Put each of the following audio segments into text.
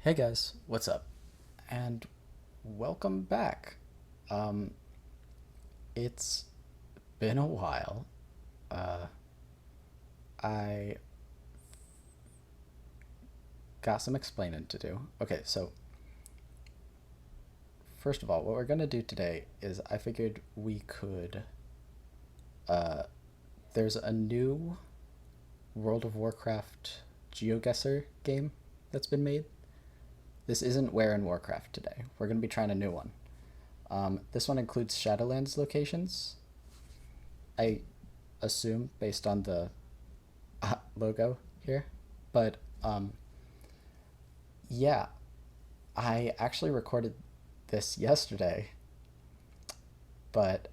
Hey guys, what's up? And welcome back. Um, it's been a while. Uh, I got some explaining to do. Okay, so first of all, what we're gonna do today is I figured we could. Uh, there's a new World of Warcraft GeoGuessr game that's been made. This isn't Where in Warcraft today. We're gonna be trying a new one. This one includes Shadowlands locations. I assume based on the logo here. But yeah, I actually recorded this yesterday, but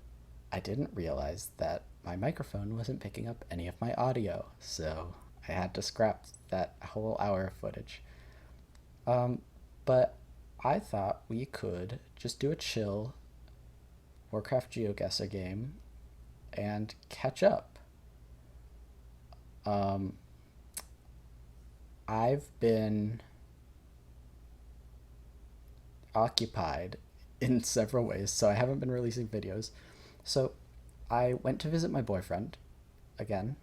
I didn't realize that my microphone wasn't picking up any of my audio, so I had to scrap that whole hour of footage. Um, but I thought we could just do a chill Warcraft GeoGuessr game and catch up. Um, I've been occupied in several ways, so I haven't been releasing videos. So I went to visit my boyfriend again,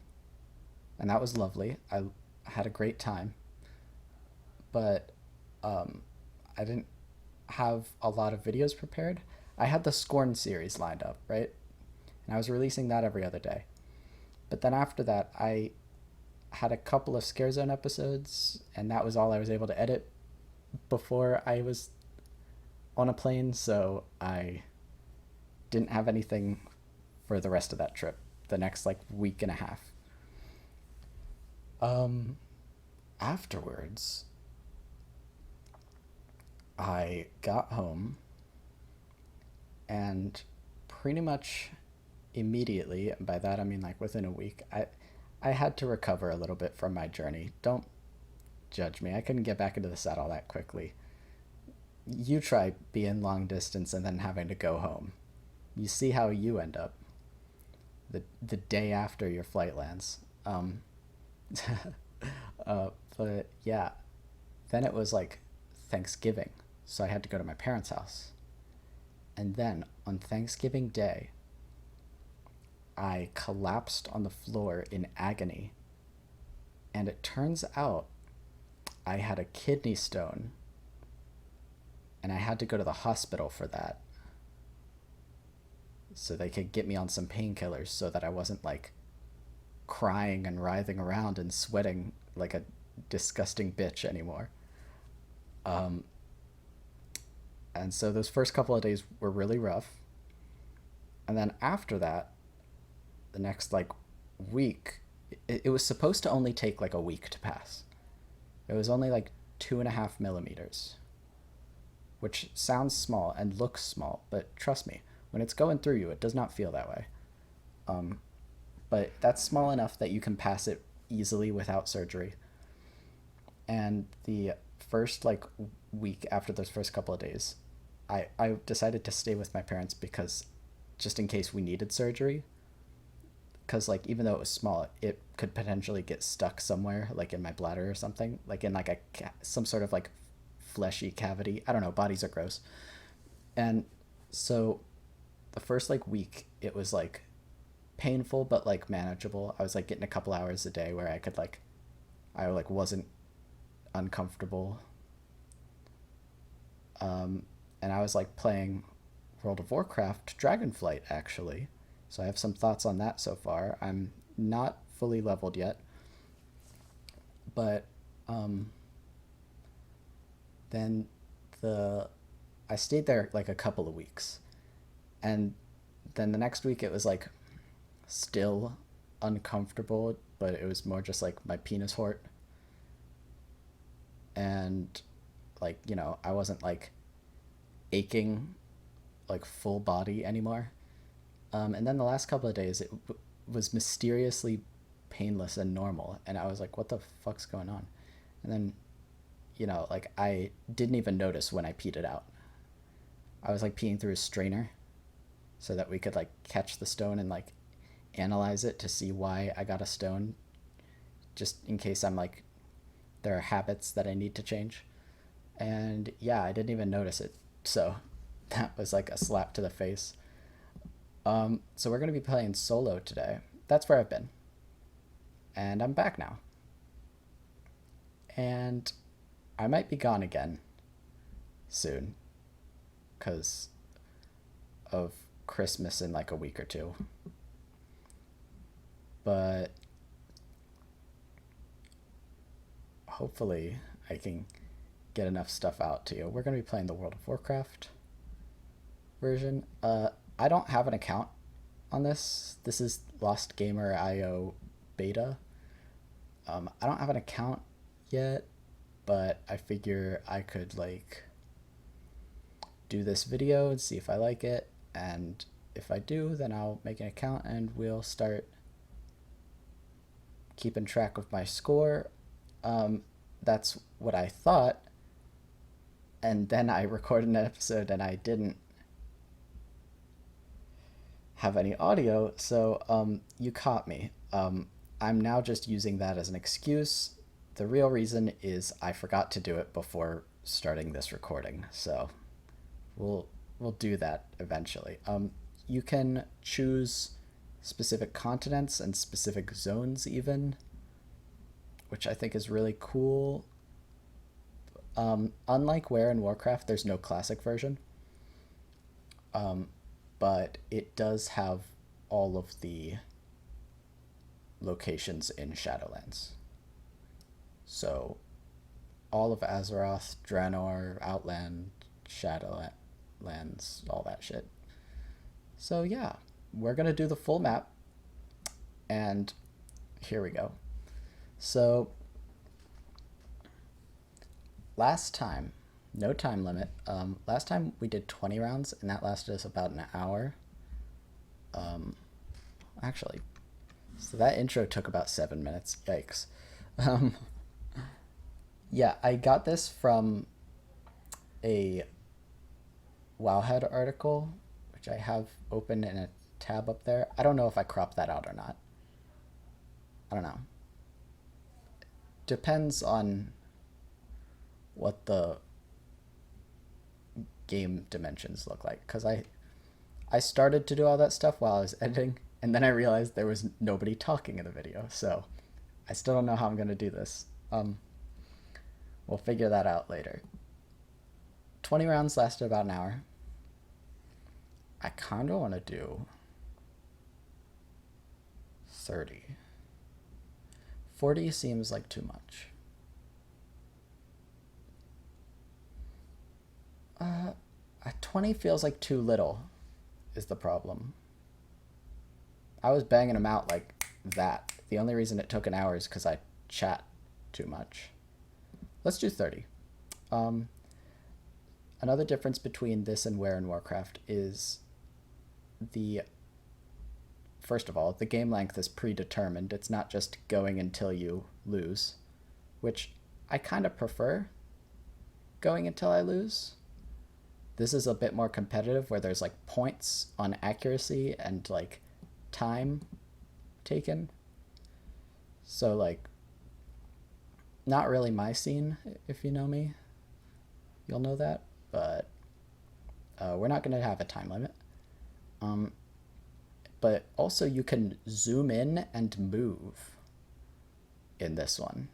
and that was lovely. I had a great time, but um, I didn't have a lot of videos prepared. I had the Scorn series lined up, right? And I was releasing that every other day. But then after that, I had a couple of Scare Zone episodes, and that was all I was able to edit before I was on a plane, so I didn't have anything for the rest of that trip, the next like week and a half. Um, Afterwards, I got home and pretty much immediately, and by that I mean like within a week, I had to recover a little bit from my journey. Don't judge me. I couldn't get back into the saddle that quickly. You try being long distance and then having to go home. You see how you end up the day after your flight lands. But yeah, then it was like Thanksgiving, so I had to go to my parents' house. And then on Thanksgiving Day, I collapsed on the floor in agony. And it turns out I had a kidney stone, and I had to go to the hospital for that so they could get me on some painkillers so that I wasn't like crying and writhing around and sweating like a disgusting bitch anymore. Um, and so those first couple of days were really rough. And then after that, the next like week, it was supposed to only take like a week to pass. It was only like 2.5 millimeters, which sounds small and looks small, but trust me, when it's going through you, it does not feel that way. Um, but that's small enough that you can pass it easily without surgery. And the first like week after those first couple of days, I decided to stay with my parents because just in case we needed surgery, because like even though it was small, it could potentially get stuck somewhere like in my bladder or something, like in like some sort of like fleshy cavity. I don't know, bodies are gross. And so the first like week it was like painful but like manageable. I was like getting a couple hours a day where I could like I like wasn't uncomfortable. And I was like playing World of Warcraft Dragonflight actually. So I have some thoughts on that so far. I'm not fully leveled yet, but um, then the I stayed there like a couple of weeks, and then the next week it was like still uncomfortable, but it was more just like my penis hurt, and like I wasn't like aching like full body anymore. And then the last couple of days, it was mysteriously painless and normal. And I was like, what the fuck's going on? And then, like I didn't even notice when I peed it out. I was like peeing through a strainer so that we could like catch the stone and like analyze it to see why I got a stone, just in case I'm like, there are habits that I need to change. And yeah, I didn't even notice it. So that was like a slap to the face. So we're going to be playing solo today. That's where I've been. And I'm back now. And I might be gone again soon because of Christmas in like a week or two. But hopefully I can get enough stuff out to you. We're going to be playing the World of Warcraft version. I don't have an account on this. This is Lost Gamer IO beta. I don't have an account yet, but I figure I could like do this video and see if I like it, and if I do, then I'll make an account and we'll start keeping track of my score. That's what I thought, and then I recorded an episode and I didn't have any audio, so you caught me. I'm now just using that as an excuse. The real reason is I forgot to do it before starting this recording, so we'll do that eventually. You can choose specific continents and specific zones even, which I think is really cool. Unlike where in Warcraft, there's no classic version, but it does have all of the locations in Shadowlands. So all of Azeroth, Draenor, Outland, Shadowlands, all that shit. So yeah, we're gonna do the full map, and here we go. So last time, no time limit. Last time we did 20 rounds, and that lasted us about an hour. Actually, so that intro took about 7 minutes. Yikes. Yeah, I got this from a Wowhead article, which I have open in a tab up there. I don't know if I cropped that out or not. I don't know. Depends on what the game dimensions look like, because I started to do all that stuff while I was editing, and then I realized there was nobody talking in the video, so I still don't know how I'm going to do this. We'll figure that out later. 20 rounds lasted about an hour. I kind of want to do 30. 40 seems like too much. 20 feels like too little is the problem. I was banging them out like that. The only reason it took an hour is because I chat too much. Let's do 30. Another difference between this and Where in Warcraft is first of all, the game length is predetermined. It's not just going until you lose, which I kind of prefer going until I lose. This is a bit more competitive where there's like points on accuracy and like time taken. So like, not really my scene, if you know me. You'll know that, but we're not going to have a time limit. But also you can zoom in and move in this one.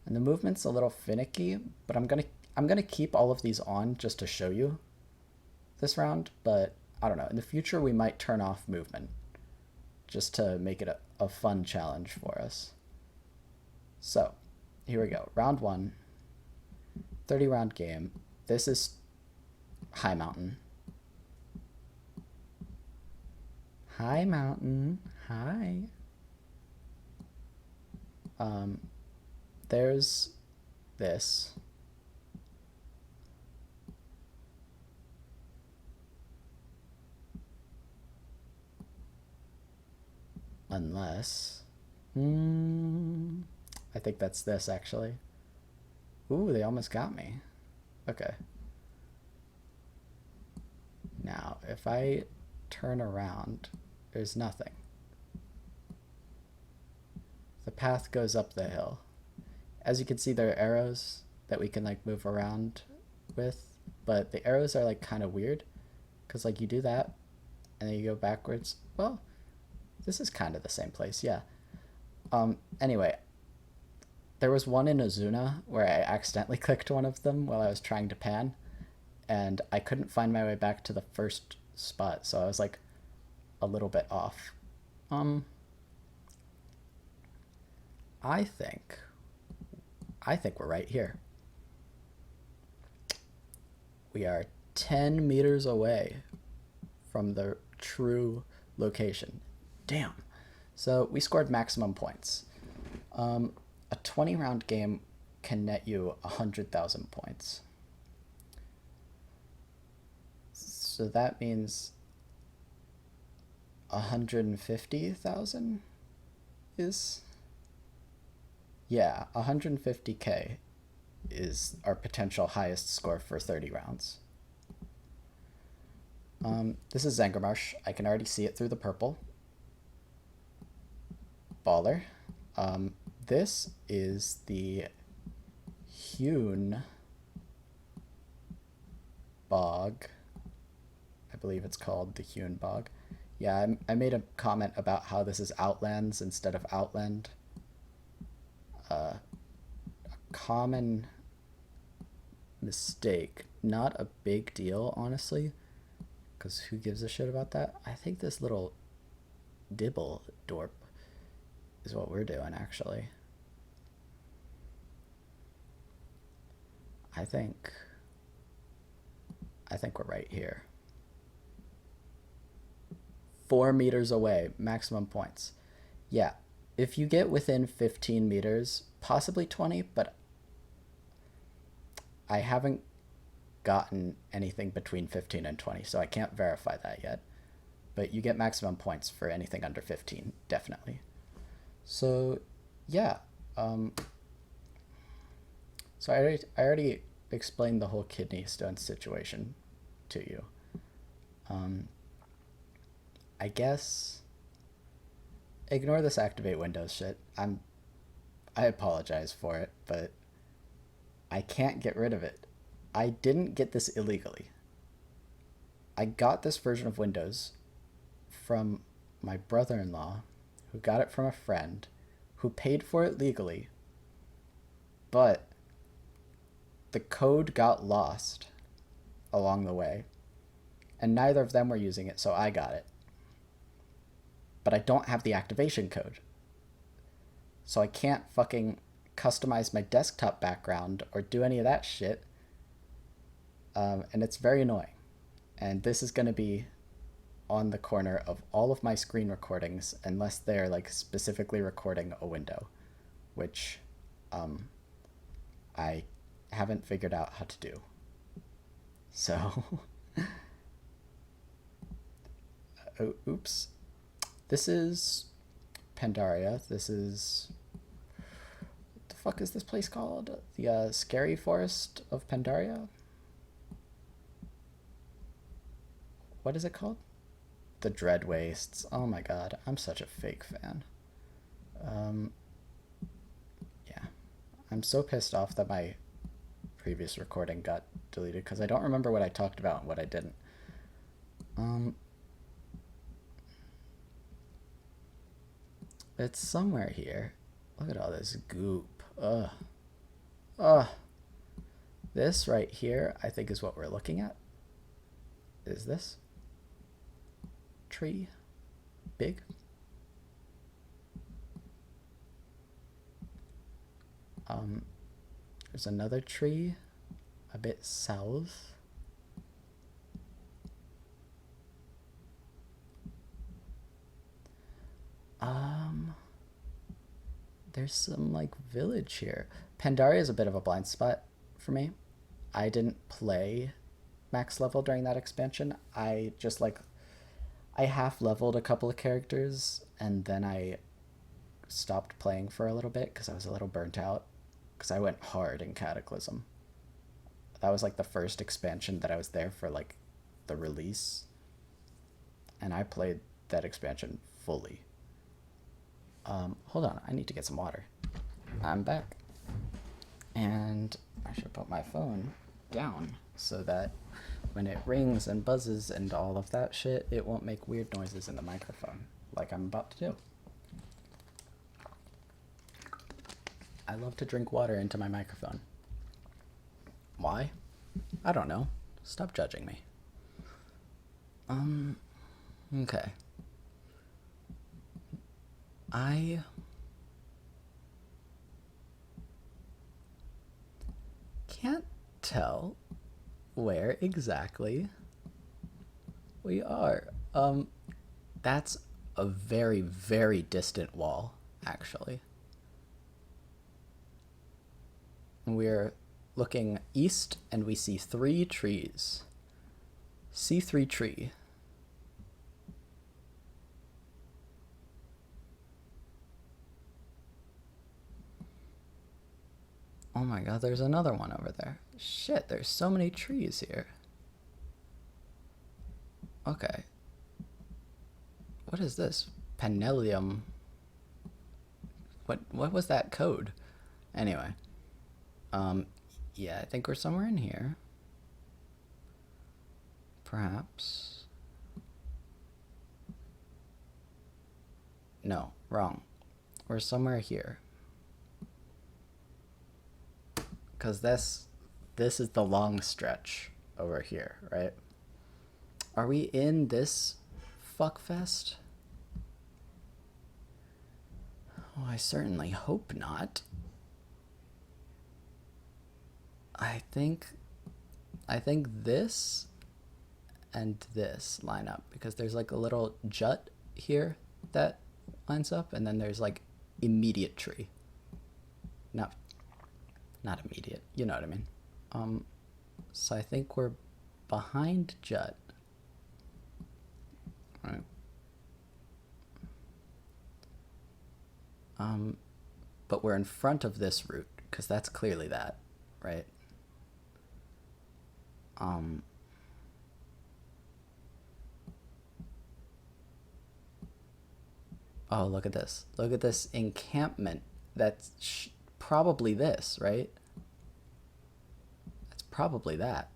And the movement's a little finicky, but I'm gonna keep all of these on just to show you this round, but I don't know. In the future, we might turn off movement just to make it a fun challenge for us. So here we go. Round 1, 30 round game. This is High Mountain. High Mountain. Hi. There's this. Unless, I think that's this actually. Ooh, they almost got me. Okay. Now, if I turn around, there's nothing. The path goes up the hill. As you can see, there are arrows. that we can like move around with, but the arrows are like kind of weird because like you do that and then you go backwards. Well, this is kind of the same place, yeah. Anyway, there was one in Ozuna where I accidentally clicked one of them while I was trying to pan, and I couldn't find my way back to the first spot, so I was like a little bit off. I think we're right here. We are 10 meters away from the true location. Damn. So we scored maximum points. A 20 round game can net you 100,000 points. So that means 150,000 is, yeah, 150k is our potential highest score for 30 rounds. This is Zangarmarsh. I can already see it through the purple. Baller. This is the Hewn Bog. I believe it's called the Hewn Bog. Yeah, I made a comment about how this is Outlands instead of Outland. A common mistake. Not a big deal, honestly, because who gives a shit about that? I think this little dibble dorp is what we're doing, actually. I think we're right here. 4 meters away, maximum points. Yeah, if you get within 15 meters, possibly 20, but I haven't gotten anything between 15 and 20, so I can't verify that yet. But you get maximum points for anything under 15, definitely. So, yeah. So I already explained the whole kidney stone situation to you. I guess ignore this activate Windows shit. I apologize for it, but I can't get rid of it. I didn't get this illegally. I got this version of Windows from my brother-in-law, who got it from a friend, who paid for it legally, but the code got lost along the way, and neither of them were using it, so I got it. But I don't have the activation code, so I can't fucking customize my desktop background or do any of that shit, and it's very annoying. And this is going to be on the corner of all of my screen recordings unless they're like specifically recording a window, which I haven't figured out how to do. So oops. This is Pandaria. This is, what the fuck is this place called? The Scary Forest of Pandaria? What is it called? The Dread Wastes. Oh my god, I'm such a fake fan. Yeah. I'm so pissed off that my previous recording got deleted because I don't remember what I talked about and what I didn't. It's somewhere here. Look at all this goop. Ugh. This right here, I think, is what we're looking at. Is this tree big? There's another tree a bit south. There's some like village here. Pandaria is a bit of a blind spot for me. I didn't play max level during that expansion. I just like, I half leveled a couple of characters and then I stopped playing for a little bit because I was a little burnt out because I went hard in Cataclysm. That was like the first expansion that I was there for, like the release, and I played that expansion fully. Hold on, I need to get some water. I'm back. And I should put my phone down so that when it rings and buzzes and all of that shit, it won't make weird noises in the microphone, like I'm about to do. I love to drink water into my microphone. Why? I don't know. Stop judging me. Okay. I can't tell where exactly we are. That's a very, very distant wall, actually. We're looking east and we see 3 trees. C3 tree. Oh my god, there's another one over there. Shit, there's so many trees here. Okay. What is this? Panellium. What was that code? Anyway. Yeah, I think we're somewhere in here. Perhaps. No, wrong. We're somewhere here. Because this is the long stretch over here, right? Are we in this fuckfest? Oh, I certainly hope not. I think this and this line up because there's like a little jut here that lines up, and then there's like immediate tree. Not immediate, you know what I mean. So I think we're behind jut. Right. But we're in front of this route because that's clearly that, right? Oh, look at this. Look at this encampment. That's probably this, right? That's probably that.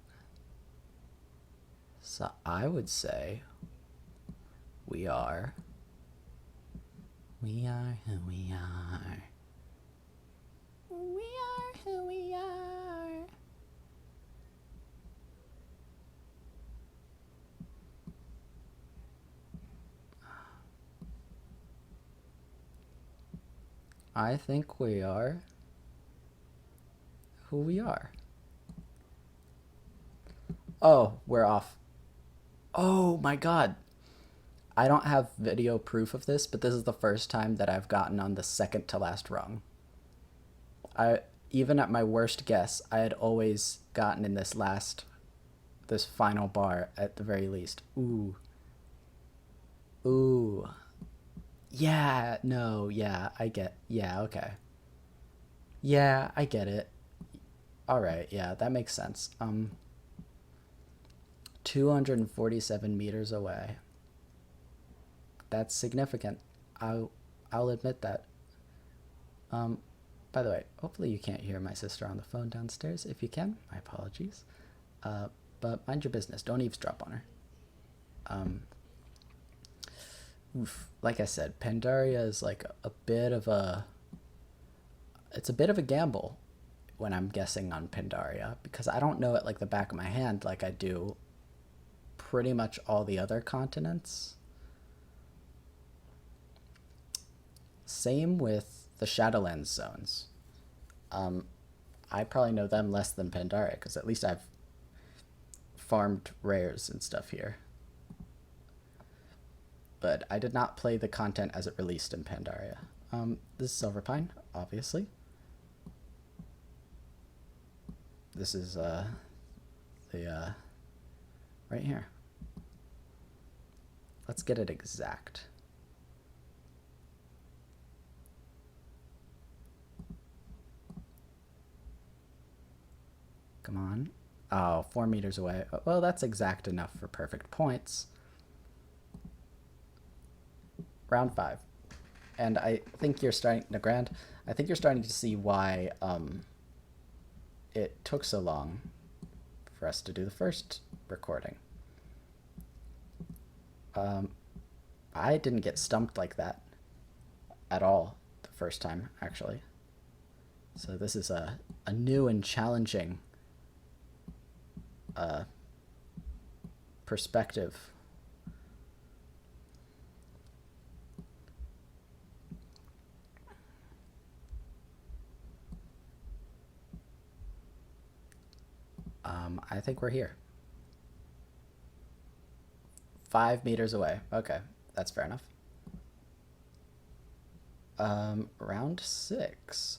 So I would say we are who we are. We are who we are. I think we are who we are. Oh, we're off. Oh my god. I don't have video proof of this, but this is the first time that I've gotten on the second to last rung. Even at my worst guess, I had always gotten in this final bar at the very least. Ooh. Ooh. Yeah, no, yeah, okay. Yeah, I get it. Alright, yeah, that makes sense. 247 meters away. That's significant. I'll admit that. By the way, hopefully you can't hear my sister on the phone downstairs. If you can, my apologies. But mind your business. Don't eavesdrop on her. Like I said, Pandaria is like a bit of a gamble when I'm guessing on Pandaria, because I don't know it like the back of my hand like I do pretty much all the other continents. Same with the Shadowlands zones. I probably know them less than Pandaria because at least I've farmed rares and stuff here. But I did not play the content as it released in Pandaria. This is Silverpine, obviously. This is right here. Let's get it exact. Come on. Oh, 4 meters away. Well, that's exact enough for perfect points. Round 5. And I think you're starting, Nagrand, I think you're starting to see why it took so long for us to do the first recording. I didn't get stumped like that at all the first time, actually. So this is a new and challenging perspective. I think we're here. 5 meters away. Okay, that's fair enough. Round 6.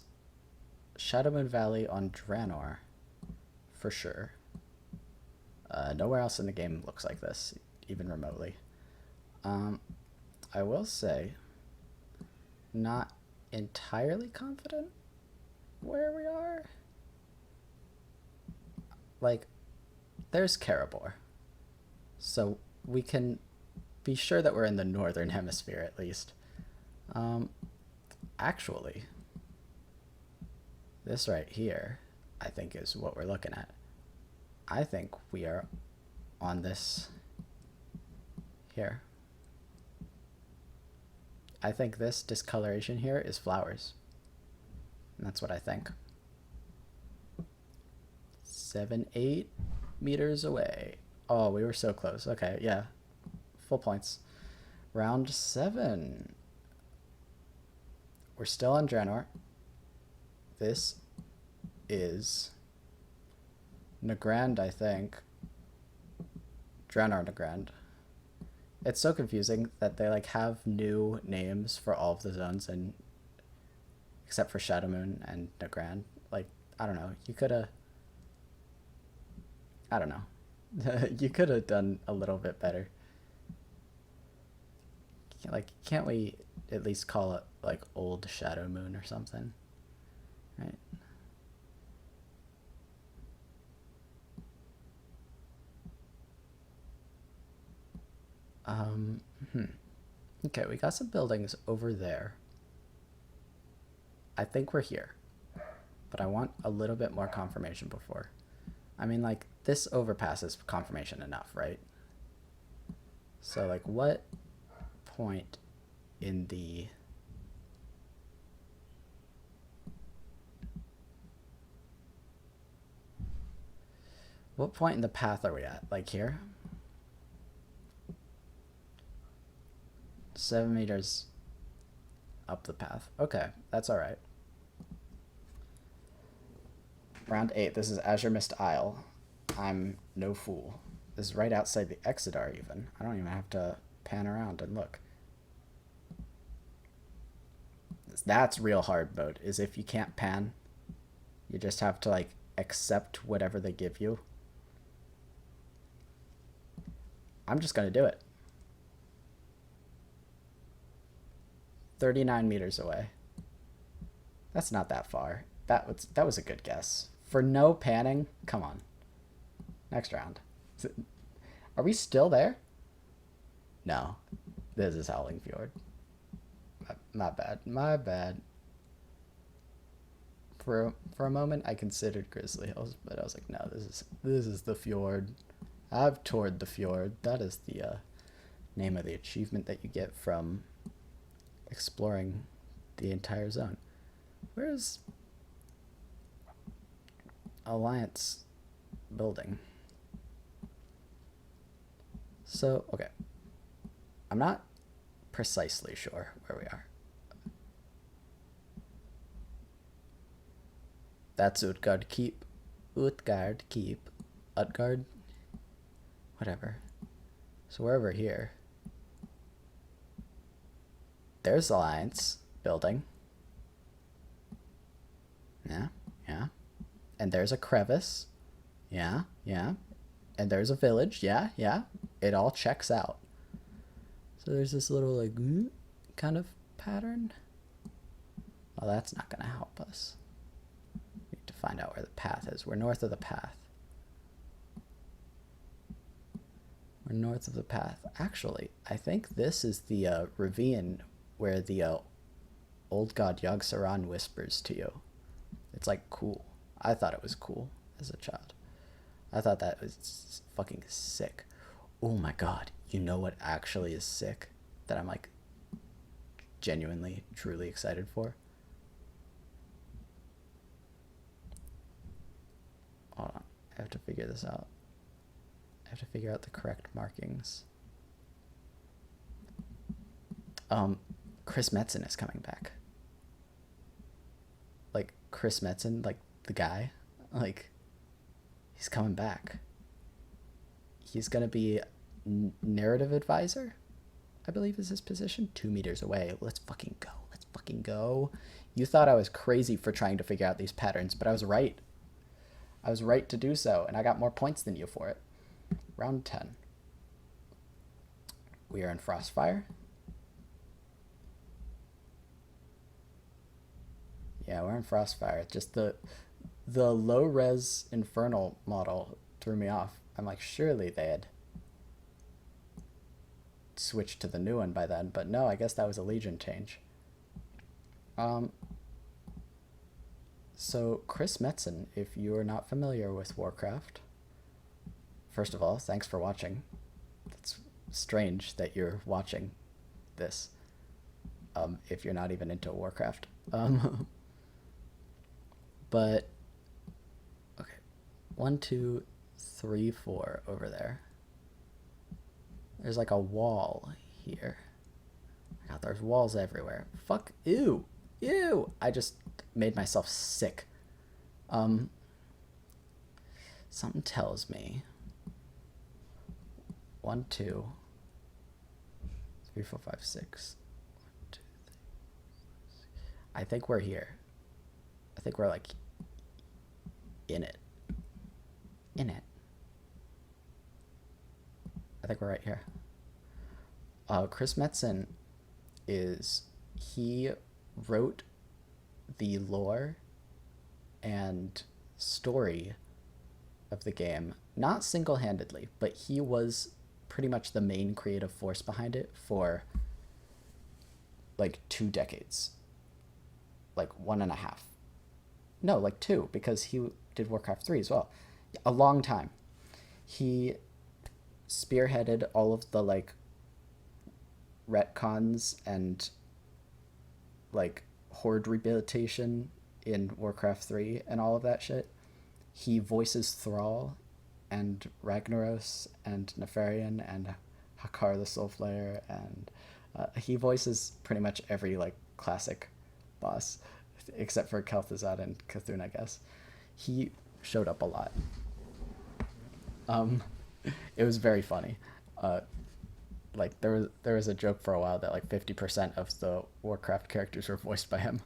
Shadowmoon Valley on Draenor. For sure. Nowhere else in the game looks like this, even remotely. I will say, not entirely confident where we are. Like, there's Karabor. So we can be sure that we're in the northern hemisphere at least. Actually, this right here, I think, is what we're looking at. I think we are on this here. I think this discoloration here is flowers. And that's what I think. 7, 8 meters away. Oh, we were so close. Okay, yeah. Full points. Round 7. We're still on Draenor. This is Nagrand, I think. Draenor Nagrand. It's so confusing that they like have new names for all of the zones, and except for Shadowmoon and Nagrand. Like, I don't know. You could have... I don't know. You could have done a little bit better. Like, can't we at least call it like Old Shadowmoon or something? Right? Okay, we got some buildings over there. I think we're here, but I want a little bit more confirmation before. I mean, like, this overpass is confirmation enough, right? So, like, what point in the... What point in the path are we at? Like here? 7 meters up the path. Okay, that's all right. Round 8. This is Azure Mist Isle. I'm no fool. This is right outside the Exodar even. I don't even have to pan around and look. That's real hard mode, is if you can't pan. You just have to, like, accept whatever they give you. I'm just going to do it. 39 meters away. That's not that far. That was a good guess. For no panning, come on. Next round. Are we still there? No. This is Howling Fjord. My bad. My bad. For a moment, I considered Grizzly Hills, but I was like, no, this is the fjord. I've toured the fjord. That is the name of the achievement that you get from exploring the entire zone. Where's Alliance building? So, okay. I'm not precisely sure where we are. That's Utgard Keep. Utgard Keep. Utgard? Whatever. So we're over here. There's Alliance building. Yeah, yeah. And there's a crevice. Yeah, yeah. And there's a village. Yeah, yeah. It all checks out. So there's this little, like, kind of pattern. Well, that's not going to help us. We need to find out where the path is. We're north of the path. We're north of the path. Actually, I think this is the ravine where the old god Yogg-Saron whispers to you. It's, like, cool. I thought it was cool as a child. I thought that was fucking sick. Oh my god, you know what actually is sick that I'm like genuinely, truly excited for? Hold on, I have to figure this out. I have to figure out the correct markings. Chris Metzen is coming back. Like, Chris Metzen, like, the guy, like, he's coming back. He's gonna be narrative advisor, I believe is his position. 2 meters away. Let's fucking go. Let's fucking go. You thought I was crazy for trying to figure out these patterns, but I was right. I was right to do so, and I got more points than you for it. Round 10. We are in Frostfire. Yeah, we're in Frostfire. Just the low-res Infernal model threw me off. I'm like, surely they had switched to the new one by then, but no, I guess that was a Legion change. So Chris Metzen, if you are not familiar with Warcraft, first of all, thanks for watching. It's strange that you're watching this, if you're not even into Warcraft. But okay, 1, 2, 3, 4 over there. There's like a wall here. God, there's walls everywhere. Fuck, ew, ew. I just made myself sick. Something tells me 1, 2, 3, 4, 5, 6. 1, 2, 3, 4, 6. I think we're here. I think we're like in it. In it. I think we're right here. Chris Metzen he wrote the lore and story of the game, not single-handedly, but he was pretty much the main creative force behind it for like 2 decades. Like 1.5. No, like 2, because he did Warcraft 3 as well. A long time. He spearheaded all of the like retcons and like horde rehabilitation in Warcraft 3 and all of that shit. He voices Thrall and Ragnaros and Nefarian and Hakar the Soulflayer, and he voices pretty much every like classic boss except for Kel'Thuzad and Cthulhu, I guess. He showed up a lot. It was very funny. Like there was a joke for a while that like 50% of the Warcraft characters were voiced by him,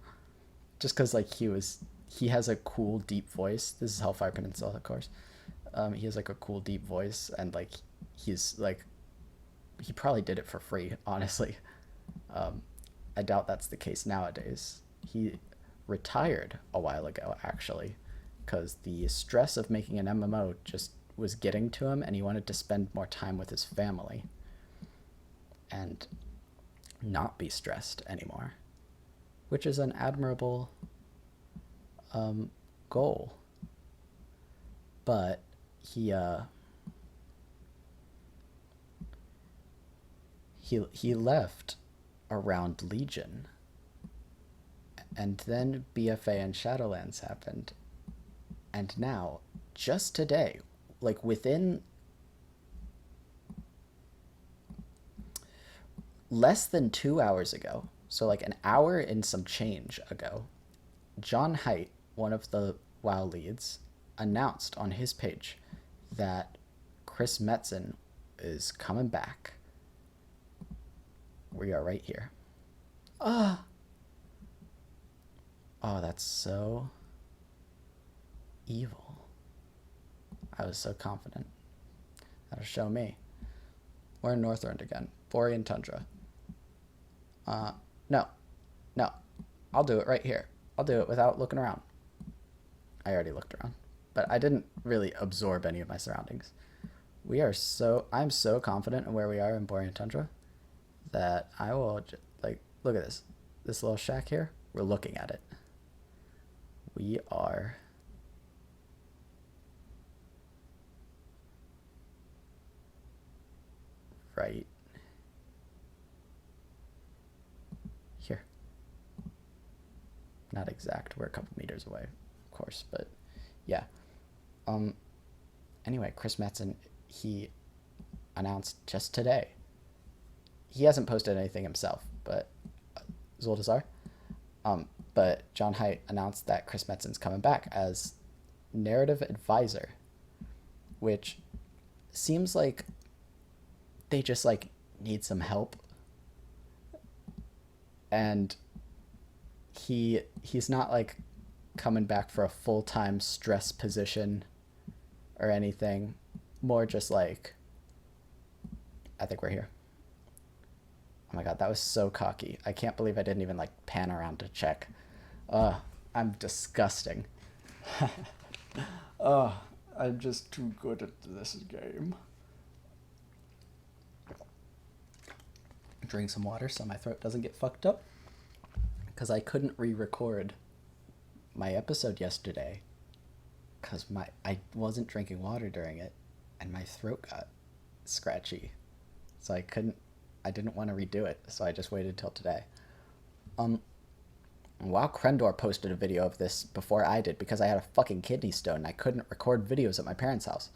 just because like he has a cool deep voice. This is Hellfire Peninsula, of course. He has like a cool deep voice, and like he's like, he probably did it for free, honestly. I doubt that's the case nowadays. He retired a while ago, actually, because the stress of making an MMO just was getting to him, and he wanted to spend more time with his family and not be stressed anymore, which is an admirable goal. But he left around Legion, and then BFA and Shadowlands happened, and now, just today, like within less than 2 hours ago, so like an hour and some change ago, John Haidt, one of the WoW leads, announced on his page that Chris Metzen is coming back. We are right here. Oh, that's so evil. I was so confident. That'll show me. We're in Northrend again. Borean Tundra. No. I'll do it right here. I'll do it without looking around. I already looked around, but I didn't really absorb any of my surroundings. I'm so confident in where we are in Borean Tundra that I will like, look at this little shack here. We're looking at it. We are right here. Not exact. We're a couple meters away, of course, but yeah. Anyway, Chris Metzen, he announced just today. He hasn't posted anything himself, but Zoldazar. But John Haidt announced that Chris Metzen's coming back as narrative advisor, which seems like they just like need some help. And he's not like coming back for a full-time stress position or anything. More just like, I think we're here. Oh my god, that was so cocky. I can't believe I didn't even like pan around to check. I'm disgusting. I'm just too good at this game. Drink some water so my throat doesn't get fucked up. Because I couldn't re-record my episode yesterday. Because I wasn't drinking water during it. And my throat got scratchy. So I didn't want to redo it. So I just waited till today. Wow, Krendor posted a video of this before I did because I had a fucking kidney stone and I couldn't record videos at my parents' house.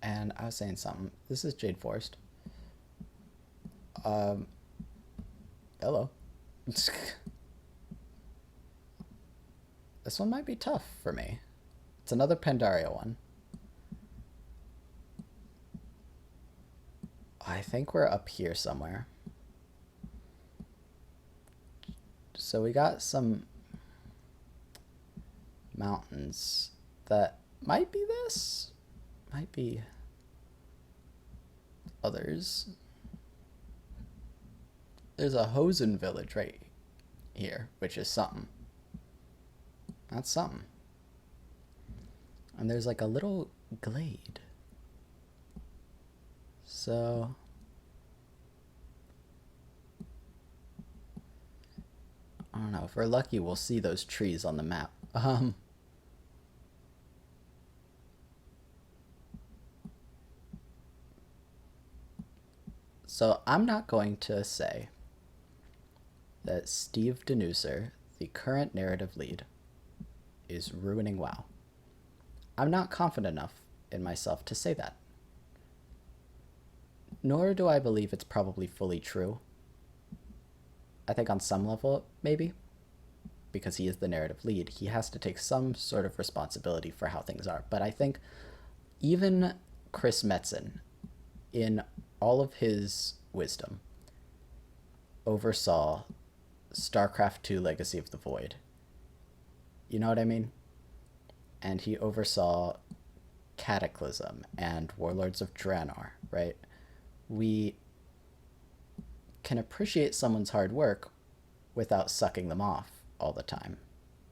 And I was saying something. This is Jade Forest. Hello. This one might be tough for me. It's another Pandaria one. I think we're up here somewhere. So we got some mountains that might be this, might be others. There's a Hosen village right here, which is something. That's something. And there's like a little glade. So I don't know. If we're lucky, we'll see those trees on the map. So I'm not going to say that Steve Denuser, the current narrative lead, is ruining WoW. I'm not confident enough in myself to say that. Nor do I believe it's probably fully true. I think on some level, maybe, because he is the narrative lead, he has to take some sort of responsibility for how things are. But I think even Chris Metzen, in all of his wisdom, oversaw StarCraft II Legacy of the Void. You know what I mean? And he oversaw Cataclysm and Warlords of Draenor, right? We can appreciate someone's hard work without sucking them off all the time.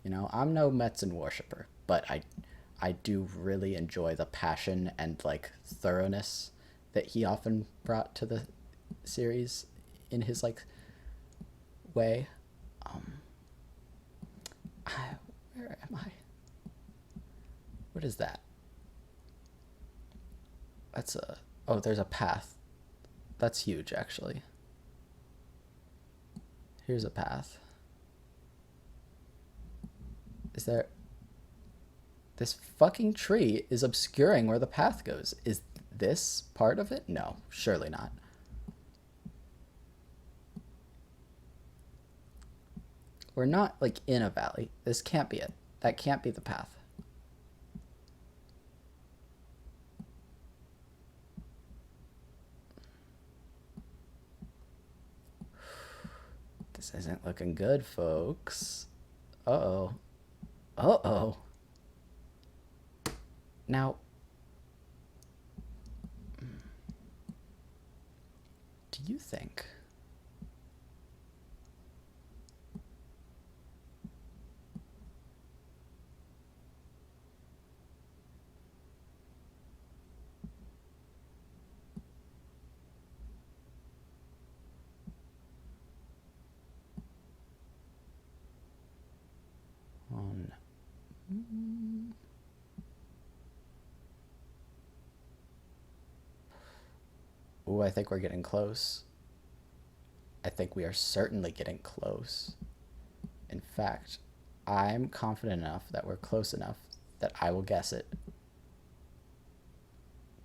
You know, I'm no Metzen worshiper, but I do really enjoy the passion and like thoroughness that he often brought to the series in his like way. Where am I? What is that? That's oh, there's a path. That's huge, actually. Here's a path. Is there... This fucking tree is obscuring where the path goes. Is this part of it? No, surely not. We're not, like, in a valley. This can't be it. That can't be the path. This isn't looking good, folks. Uh-oh. Uh-oh. Now, do you think... on. Ooh, I think we're getting close. I think we are certainly getting close. In fact, I'm confident enough that we're close enough that I will guess it.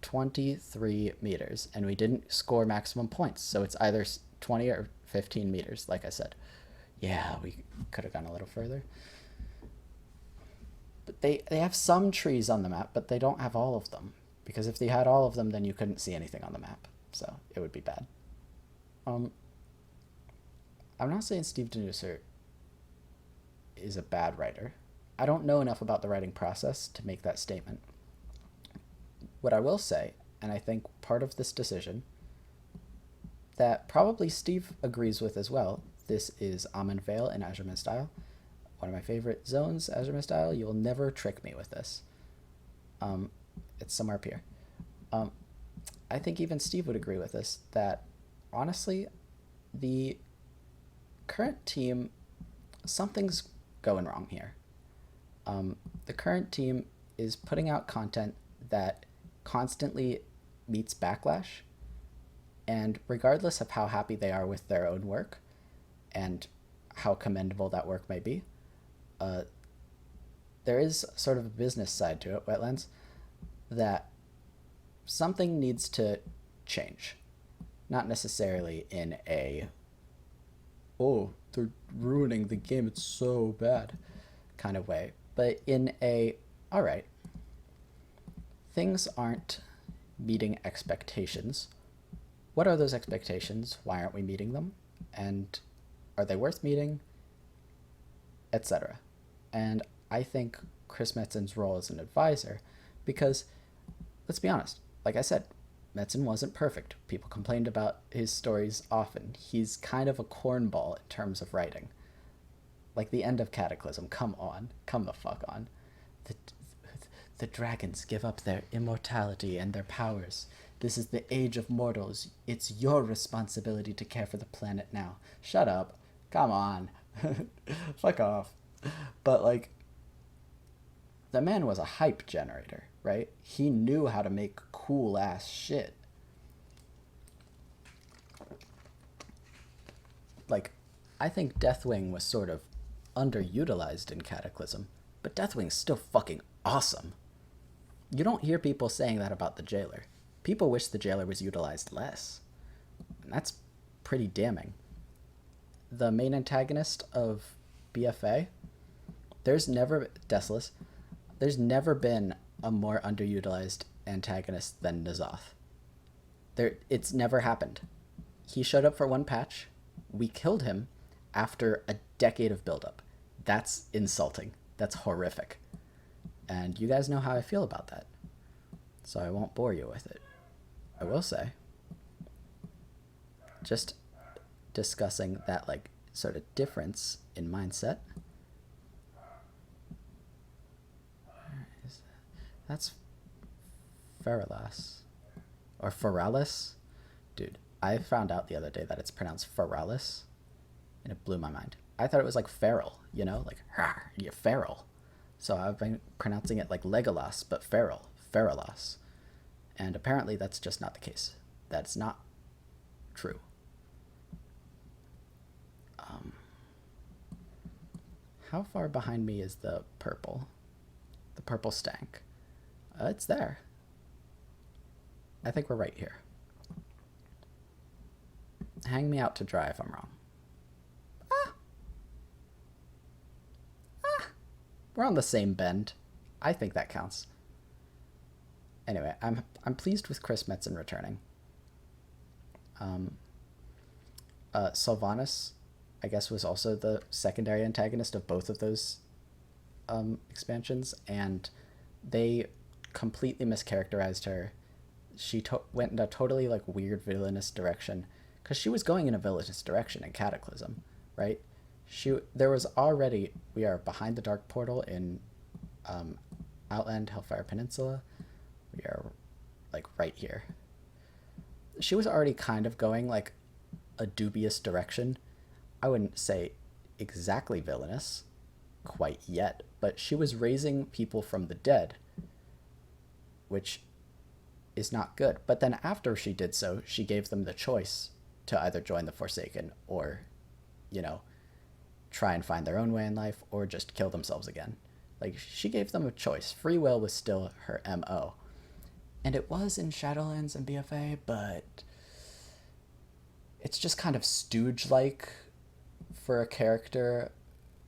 23 meters, and we didn't score maximum points, so it's either 20 or 15 meters, like I said. Yeah, we could have gone a little further. But they have some trees on the map, but they don't have all of them. Because if they had all of them, then you couldn't see anything on the map. So it would be bad. I'm not saying Steve Denuser is a bad writer. I don't know enough about the writing process to make that statement. What I will say, and I think part of this decision, that probably Steve agrees with as well, this is Amon Vale in Azure style. One of my favorite zones, Azure style. You will never trick me with this. It's somewhere up here. I think even Steve would agree with this, that honestly, the current team, something's going wrong here. The current team is putting out content that constantly meets backlash, and regardless of how happy they are with their own work and how commendable that work may be, there is sort of a business side to it, Wetlands, that something needs to change. Not necessarily in a, oh, they're ruining the game, it's so bad kind of way, but in a, all right, things aren't meeting expectations. What are those expectations? Why aren't we meeting them? And are they worth meeting? Etc. And I think Chris Metzen's role as an advisor, because let's be honest, like I said, Metzen wasn't perfect. People complained about his stories often. He's kind of a cornball in terms of writing. Like the end of Cataclysm, come on, come the fuck on. The dragons give up their immortality and their powers. This is the age of mortals. It's your responsibility to care for the planet now. Shut up. Come on. Fuck off. But like, the man was a hype generator, right? He knew how to make cool ass shit. Like, I think Deathwing was sort of underutilized in Cataclysm, but Deathwing's still fucking awesome. You don't hear people saying that about the Jailer. People wish the Jailer was utilized less, and that's pretty damning. The main antagonist of BFA, there's never been a more underutilized antagonist than N'Zoth. It's never happened. He showed up for one patch. We killed him after a decade of buildup. That's insulting. That's horrific. And you guys know how I feel about that. So I won't bore you with it. I will say, just discussing that like sort of difference in mindset. That's Feralas. Or Feralis. Dude, I found out the other day that it's pronounced Feralis, and it blew my mind. I thought it was like feral, you know? Like, you're feral. So I've been pronouncing it like Legolas, but feral. Feralas. And apparently that's just not the case. That's not true. How far behind me is the purple? The purple stank. It's there. I think we're right here. Hang me out to dry if I'm wrong. We're on the same bend. I think that counts. Anyway, I'm pleased with Chris Metzen returning. Sylvanas, I guess, was also the secondary antagonist of both of those expansions, and they completely mischaracterized her. She went in a totally like weird villainous direction, because she was going in a villainous direction in Cataclysm, right? There was already, we are behind the Dark Portal in Outland Hellfire Peninsula. We are like right here. She was already kind of going like a dubious direction. I wouldn't say exactly villainous quite yet, but she was raising people from the dead, which is not good. But then after she did so, she gave them the choice to either join the Forsaken or, you know, try and find their own way in life or just kill themselves again. Like, she gave them a choice. Free will was still her MO. And it was in Shadowlands and BFA, but it's just kind of stooge-like for a character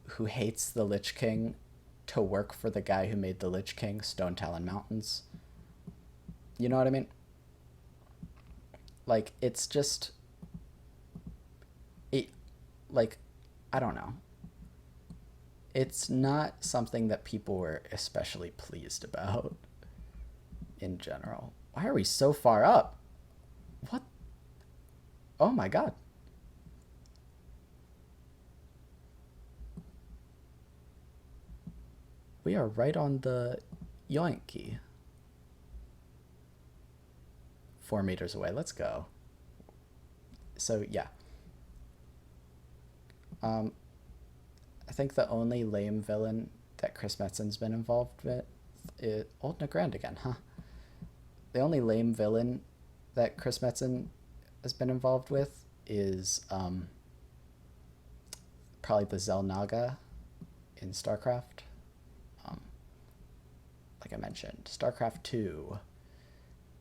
who hates the Lich King to work for the guy who made the Lich King, Stone Talon Mountains. You know what I mean? Like, it's just... like, I don't know. It's not something that people were especially pleased about in general. Why are we so far up? What? Oh my god. We are right on the yoink key. 4 meters away. Let's go. So, yeah. I think the only lame villain that Chris Metzen's been involved with is Old Nagrand again, huh? The only lame villain that Chris Metzen has been involved with is probably the Zelnaga in StarCraft. Like I mentioned, StarCraft 2,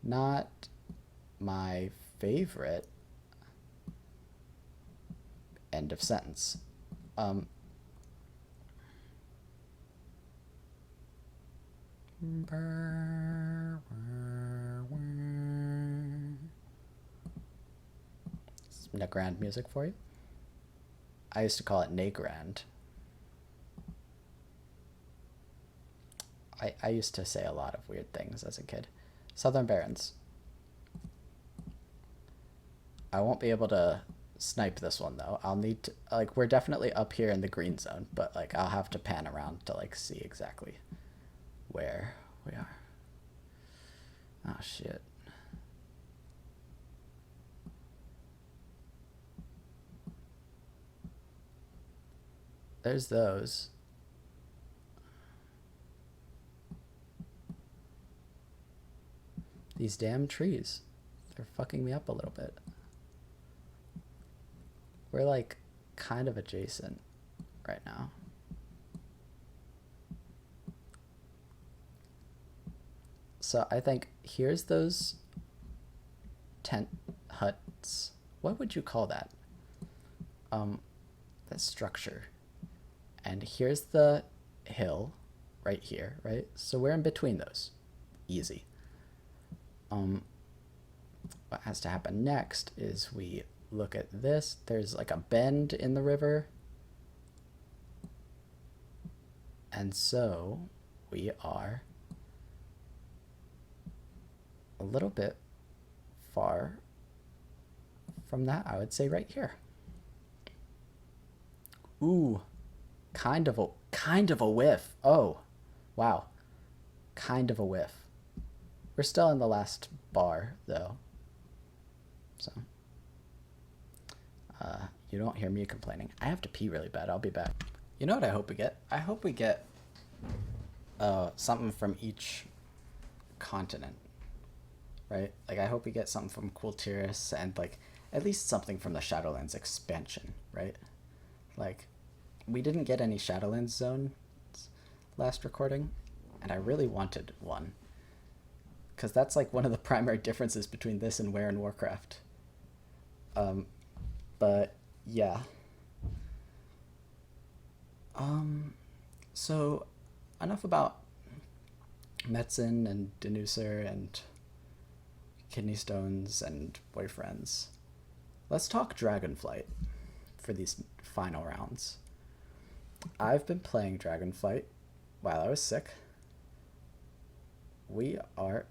not my favorite. End of sentence. Nagrand music for you. I used to call it Nagrand. I used to say a lot of weird things as a kid. Southern Barrens. I won't be able to snipe this one though. I'll need to, like, we're definitely up here in the green zone, but like I'll have to pan around to like see exactly where we are. Oh shit. There's those. These damn trees. They're fucking me up a little bit. We're like kind of adjacent right now. So I think here's those tent huts. What would you call that? That structure. And here's the hill right here, right? So we're in between those. Easy. What has to happen next is we look at this. There's like a bend in the river. And so we are a little bit far from that, I would say right here. Ooh, kind of a whiff. Oh, wow. Kind of a whiff. We're still in the last bar though. So you don't hear me complaining. I have to pee really bad. I'll be back. You know what I hope we get? I hope we get something from each continent, right? Like I hope we get something from Kultiris and like at least something from the Shadowlands expansion, right? Like we didn't get any Shadowlands zones last recording, and I really wanted one. Because that's like one of the primary differences between this and WoW and Warcraft. But yeah. So enough about Metzen and Denusser and kidney stones and boyfriends. Let's talk Dragonflight for these final rounds. I've been playing Dragonflight while I was sick. We are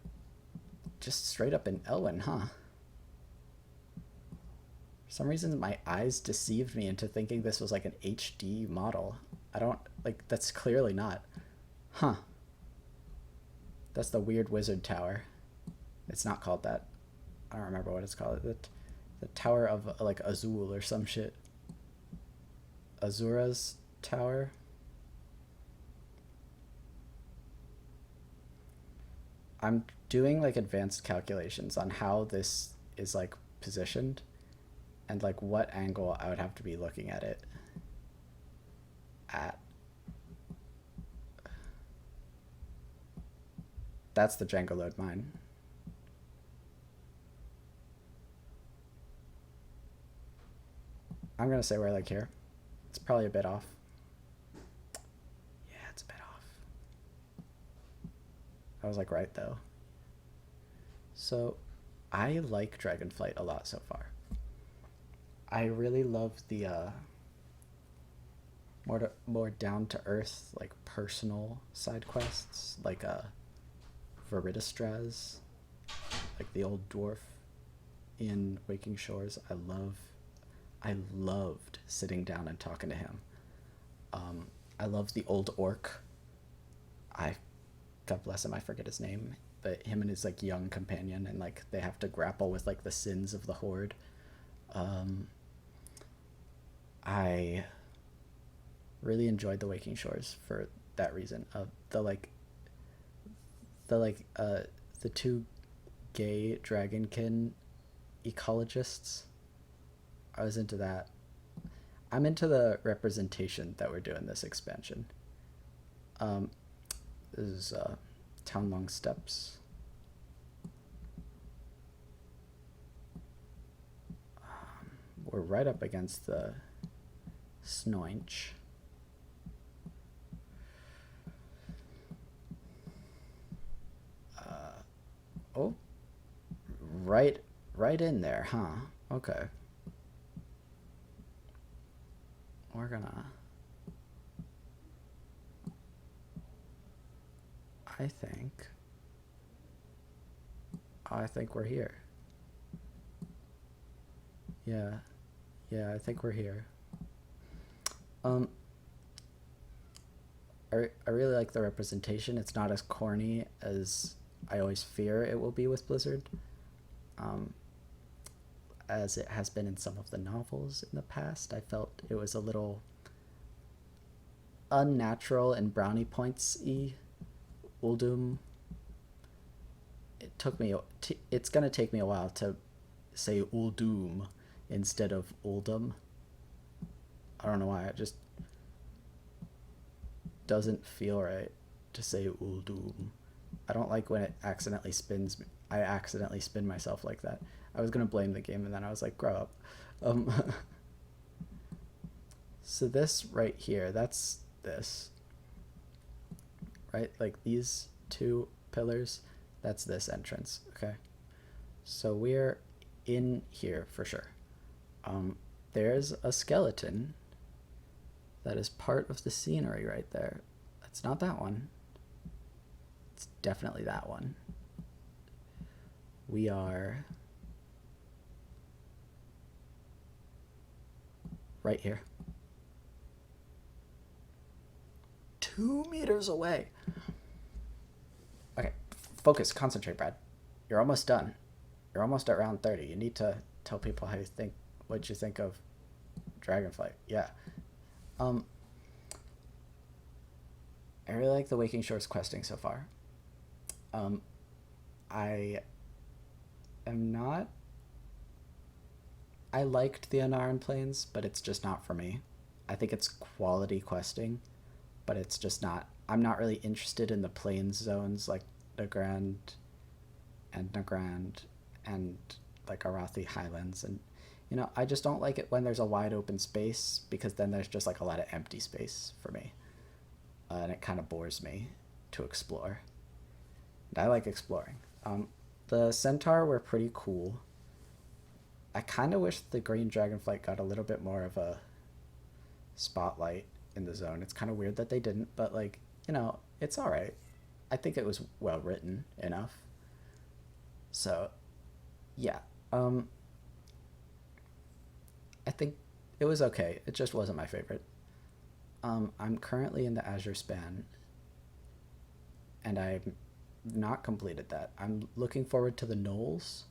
just straight up in Elwyn, huh? For some reason, my eyes deceived me into thinking this was like an HD model. I don't, like, that's clearly not. Huh. That's the weird wizard tower. It's not called that. I don't remember what it's called. The Tower of, like, Azul or some shit. Azura's Tower? I'm doing like advanced calculations on how this is like positioned and like what angle I would have to be looking at it at. That's the Django load mine. I'm gonna say we're like here. It's probably a bit off. Yeah, it's a bit off. I was like right though. So I like Dragonflight a lot so far. I really love the more down to earth, like personal side quests, like Veridistraz, like the old dwarf in Waking Shores. I loved sitting down and talking to him. I love the old orc. God bless him, I forget his name, but him and his like young companion, and like they have to grapple with like the sins of the horde. I really enjoyed the Waking Shores for that reason. The two gay dragonkin ecologists. I was into that. I'm into the representation that we're doing this expansion. Um, this is Town Long Steps. We're right up against the Snoinch. Oh, right in there, huh? Okay. We're gonna... I think we're here. Yeah. Yeah, I think we're here. I really like the representation. It's not as corny as I always fear it will be with Blizzard, as it has been in some of the novels in the past. I felt it was a little unnatural and brownie points-y. Uldum. It's gonna take me a while to say Uldum instead of Uldum. I don't know why. It just doesn't feel right to say Uldum. I don't like when it accidentally spins. I accidentally spin myself like that. I was gonna blame the game, and then I was like, grow up. So this right here, that's this. Right? Like these two pillars, that's this entrance, okay? So we're in here for sure. There's a skeleton that is part of the scenery right there. That's not that one. It's definitely that one. We are right here. 2 meters away. Okay, focus, concentrate, Brad. You're almost done. You're almost at round 30. You need to tell people how you think, what you think of Dragonflight. Yeah. I really like the Waking Shores questing so far. I am not... I liked the Anaran Plains, but it's just not for me. I think it's quality questing, but it's just not... I'm not really interested in the plains zones like Nagrand and like Arathi Highlands, and you know, I just don't like it when there's a wide open space, because then there's just like a lot of empty space for me, and it kind of bores me to explore. And I like exploring. The Centaur were pretty cool. I kind of wish the Green Dragonflight got a little bit more of a spotlight in the zone. It's kind of weird that they didn't, but like, you know, it's all right. I think it was well written enough. So, yeah. I think it was okay. It just wasn't my favorite. I'm currently in the Azure Span, and I've not completed that. I'm looking forward to the Knolls.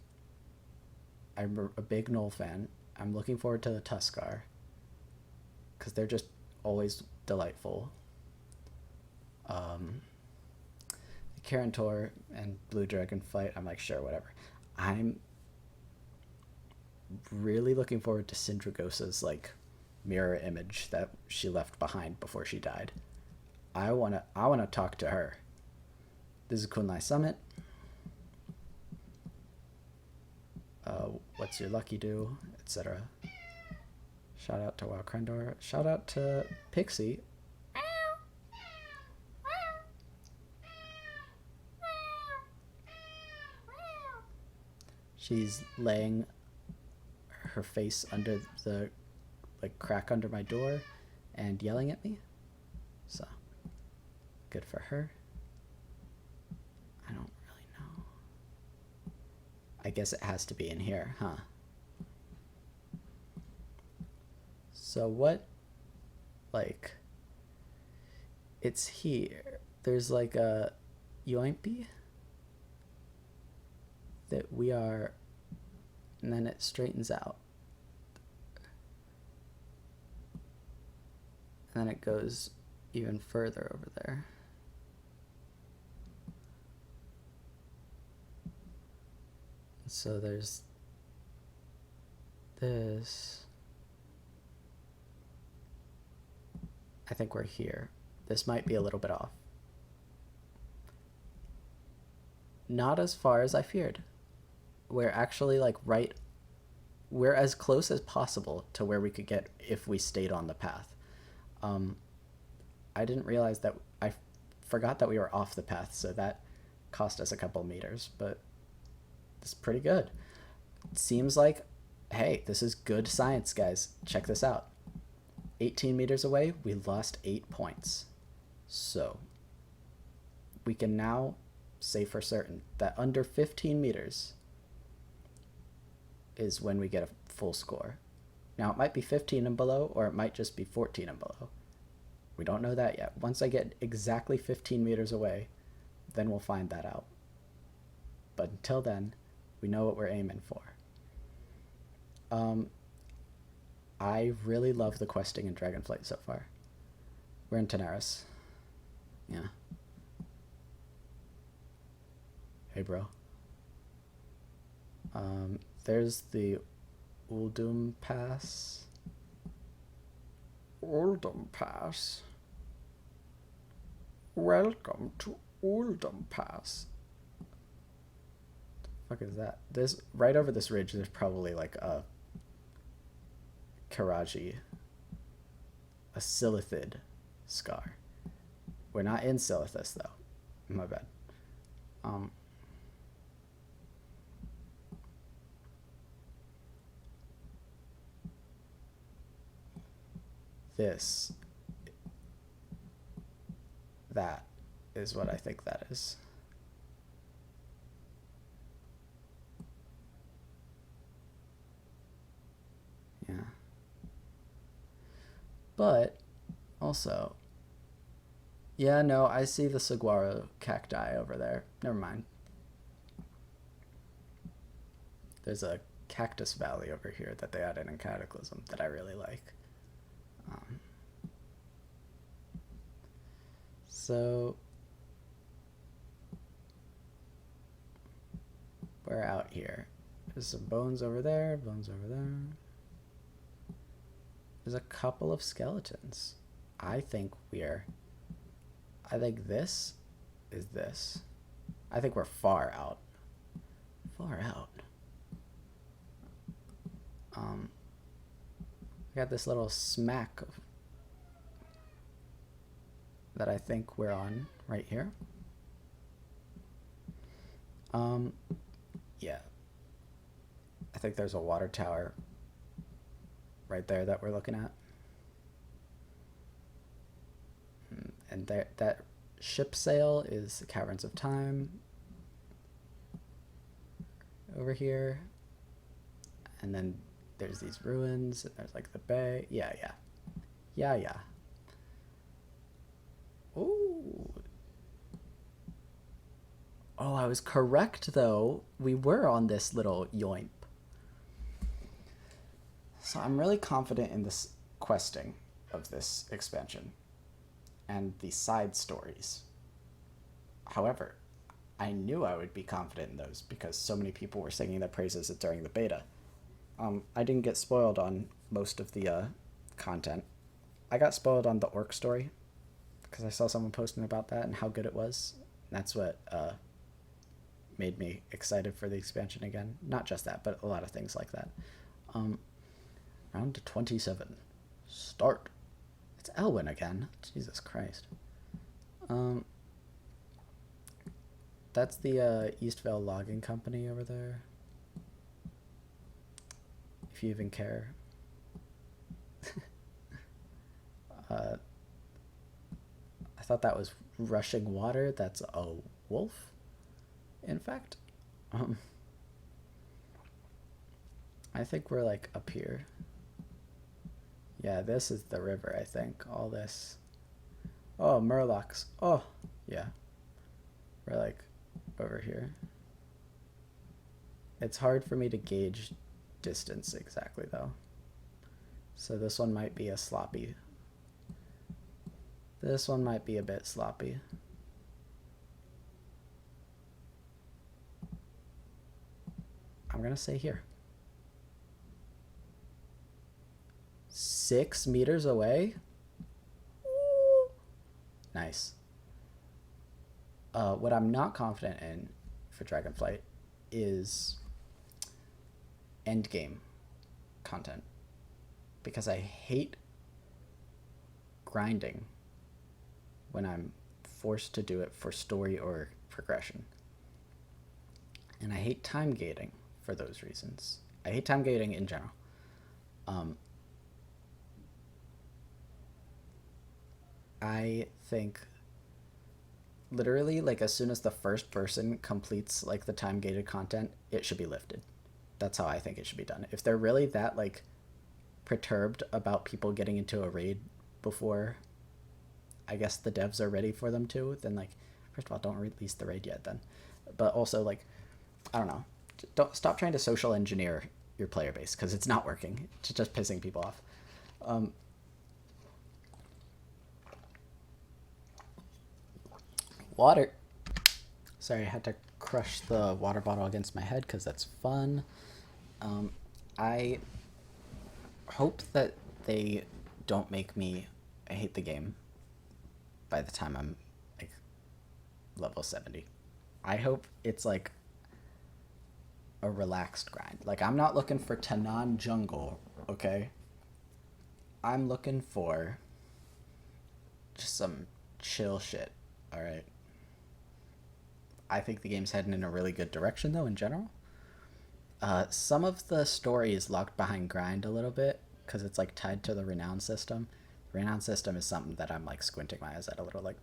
I'm a big Knoll fan. I'm looking forward to the Tuskar, because they're just always delightful. The Karantor and Blue Dragonflight, I'm like, sure, whatever. I'm really looking forward to Syndragosa's like mirror image that she left behind before she died. I wanna talk to her. This is Kunlai Summit. What's your lucky do, etc. Shout out to Wild Krendor. Shout out to Pixie. She's laying her face under the like crack under my door and yelling at me. So good for her. I don't really know. I guess it has to be in here, huh? So what, like, it's here. There's like a yoimpy that we are, and then it straightens out. And then it goes even further over there. So there's this. I think we're here. This might be a little bit off. Not as far as I feared. We're actually like right. We're as close as possible to where we could get if we stayed on the path. I didn't realize that. I forgot that we were off the path, so that cost us a couple meters, but it's pretty good. It seems like, hey, this is good science, guys. Check this out. 18 meters away, we lost 8 points. So we can now say for certain that under 15 meters is when we get a full score. Now it might be 15 and below, or it might just be 14 and below. We don't know that yet. Once I get exactly 15 meters away, then we'll find that out. But until then, we know what we're aiming for. I really love the questing in Dragonflight so far. We're in Tenaris. Yeah. Hey, bro. There's the Uldum Pass. Uldum Pass. Welcome to Uldum Pass. What the fuck is that? There's right over this ridge. There's probably like a Karaji, a Silithid scar. We're not in Silithus though. My bad. That is what I think that is. Yeah. But also, yeah, no, I see the saguaro cacti over there. Never mind. There's a cactus valley over here that they added in Cataclysm that I really like. So we're out here. There's some bones over there, bones over there. There's a couple of skeletons. I think this is this. I think we're far out. Far out. We got this little smack of that I think we're on right here. Yeah. I think there's a water tower right there that we're looking at. And that ship sail is the Caverns of Time over here. And then there's these ruins, and there's like the bay. Yeah. Ooh. Oh, I was correct though. We were on this little yoimp. So I'm really confident in this questing of this expansion and the side stories. However, I knew I would be confident in those because so many people were singing their praises during the beta. I didn't get spoiled on most of the content. I got spoiled on the orc story because I saw someone posting about that and how good it was. That's what made me excited for the expansion again. Not just that, but a lot of things like that. Round 27. Start. It's Elwyn again. Jesus Christ. That's the Eastvale Logging Company over there. If you even care. I thought that was rushing water. That's a wolf, in fact. I think we're like up here. Yeah, this is the river, I think. All this. Oh, murlocs. Oh, yeah. We're like over here. It's hard for me to gauge distance exactly, though. So this one might be a sloppy. This one might be a bit sloppy. I'm gonna say here. 6 meters away? Ooh. Nice. What I'm not confident in for Dragonflight is endgame content. Because I hate grinding when I'm forced to do it for story or progression. And I hate time gating for those reasons. I hate time gating in general. I think literally like as soon as the first person completes like the time gated content, it should be lifted. That's how I think it should be done. If they're really that like perturbed about people getting into a raid before I guess the devs are ready for them to, then like first of all don't release the raid yet then. But also like I don't know. Don't stop trying to social engineer your player base because it's not working. It's just pissing people off. Water. Sorry, I had to crush the water bottle against my head because that's fun. I hope that they don't make me hate the game by the time I'm like level 70. I hope it's like a relaxed grind. Like I'm not looking for Tanan jungle, okay? I'm looking for just some chill shit, alright? I think the game's heading in a really good direction though in general. Some of the story is locked behind grind a little bit because it's like tied to the renown system. The renown system is something that I'm like squinting my eyes at a little like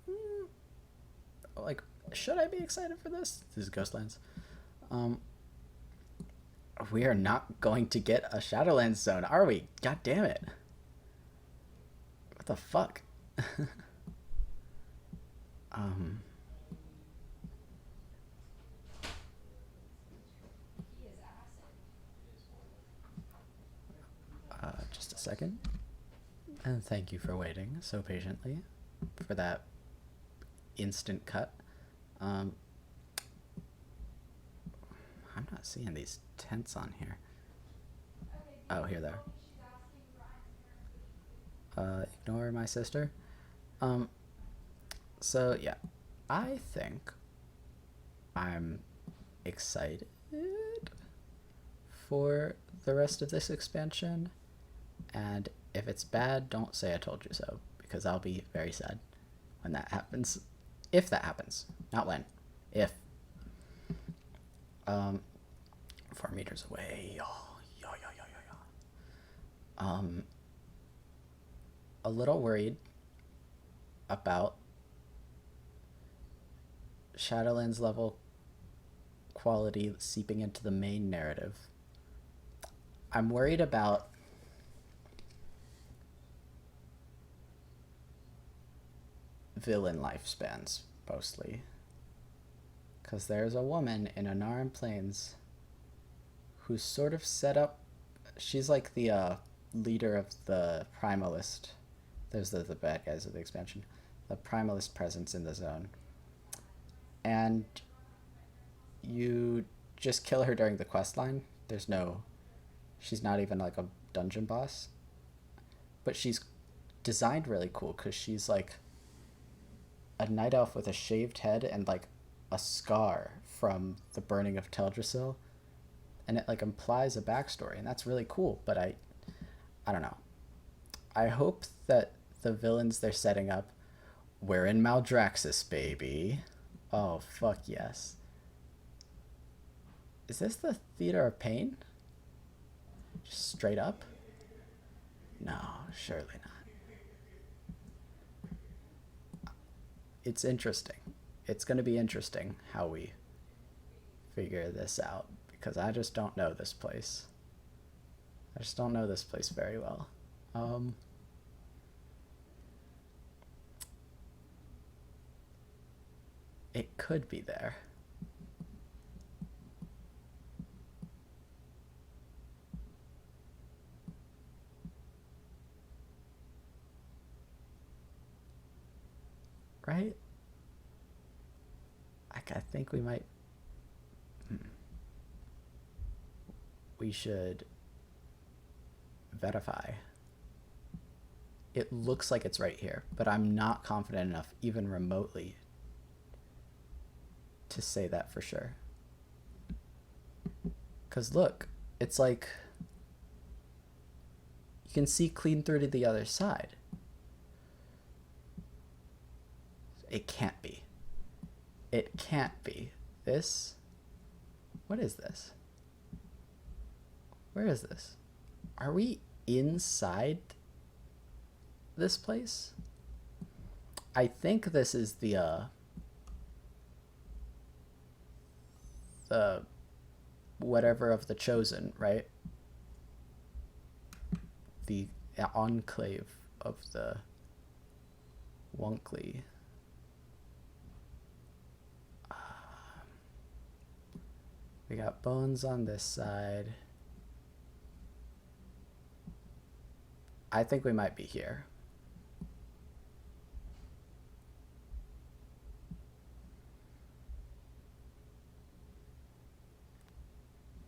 should I be excited for this? This is Ghostlands. We are not going to get a Shadowlands zone, are we? God damn it. What the fuck? Just a second. And thank you for waiting so patiently for that instant cut. I'm not seeing these tents on here. Oh, here they are. Ignore my sister. So yeah, I think I'm excited for the rest of this expansion. And if it's bad, don't say I told you so, because I'll be very sad when that happens. If that happens, not when. If. 4 meters away. A little worried about Shadowlands level quality seeping into the main narrative. I'm worried about villain lifespans mostly, because there's a woman in Anaran Plains who's sort of set up. She's like the leader of the Primalist. There's the bad guys of the expansion, the Primalist presence in the zone, and You just kill her during the quest line. There's no, she's not even like a dungeon boss, but she's designed really cool because she's like a night elf with a shaved head and like a scar from the burning of Teldrassil, and it like implies a backstory, and that's really cool. But I don't know. I hope that the villains they're setting up, we're in Maldraxxus, baby. Oh fuck yes. Is this the Theater of Pain? Just straight up? No, surely not. It's interesting. It's going to be interesting how we figure this out, because I just don't know this place. I just don't know this place very well. It could be there. Right? Like, I think we might... We should verify. It looks like it's right here, but I'm not confident enough, even remotely, to say that for sure. Because look, it's like... You can see clean through to the other side. It can't be. It can't be. This? What is this? Where is this? Are we inside this place? I think this is the whatever of the Chosen, right? The enclave of the Wonkly. We got bones on this side. I think we might be here.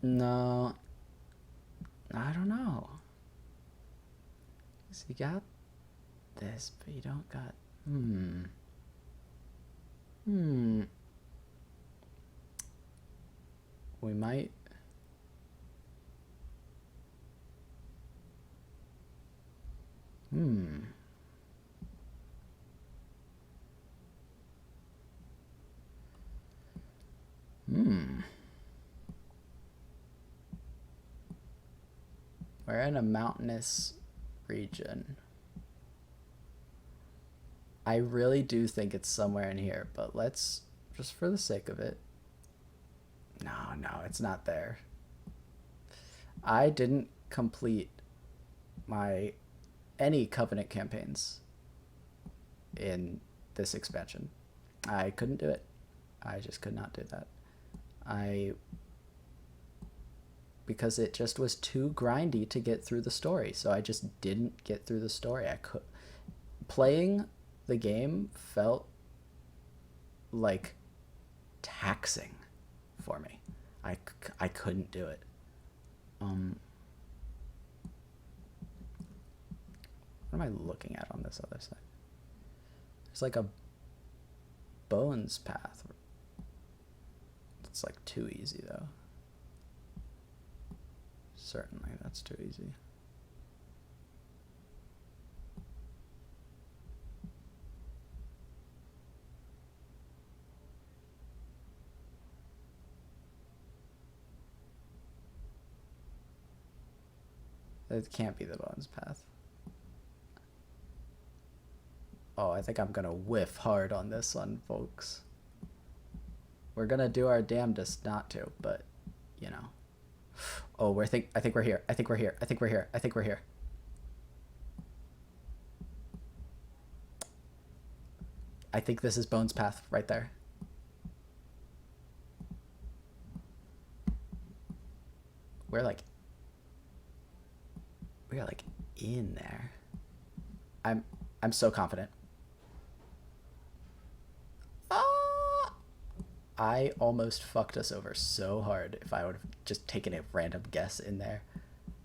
No. I don't know. So you got this, but you don't got... We might... We're in a mountainous region. I really do think it's somewhere in here, but let's, just for the sake of it. No, it's not there. I didn't complete any Covenant campaigns in this expansion. I couldn't do it. I just could not do that. Because it just was too grindy to get through the story, so I just didn't get through the story. Playing the game felt like taxing for me. I couldn't do it. What am I looking at on this other side? There's like a bones path. It's like too easy though. Certainly, that's too easy. It can't be the bones path. Oh, I think I'm gonna whiff hard on this one, folks. We're gonna do our damnedest not to, but, you know. Oh, I think we're here. I think we're here. I think we're here. I think we're here. I think this is Bones Path right there. We are like in there. I'm so confident. I almost fucked us over so hard if I would have just taken a random guess in there.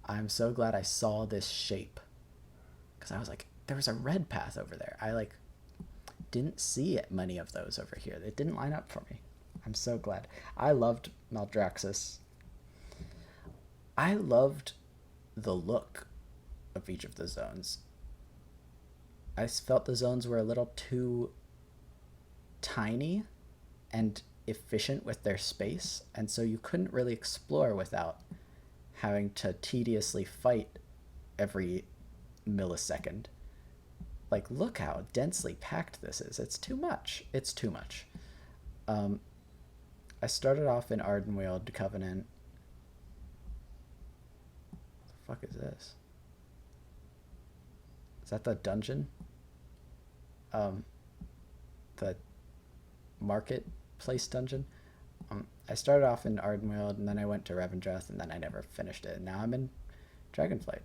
I'm so glad I saw this shape. Because I was like, there was a red path over there. I like didn't see many of those over here. It didn't line up for me. I'm so glad. I loved Maldraxxus. I loved the look of each of the zones. I felt the zones were a little too tiny and efficient with their space, and so you couldn't really explore without having to tediously fight every millisecond. Like, look how densely packed this is. It's too much. It's too much. I started off in Ardenweald Covenant. What the fuck is this? Is that the dungeon? The marketplace dungeon? I started off in Ardenweald, and then I went to Revendreth, and then I never finished it. And now I'm in Dragonflight.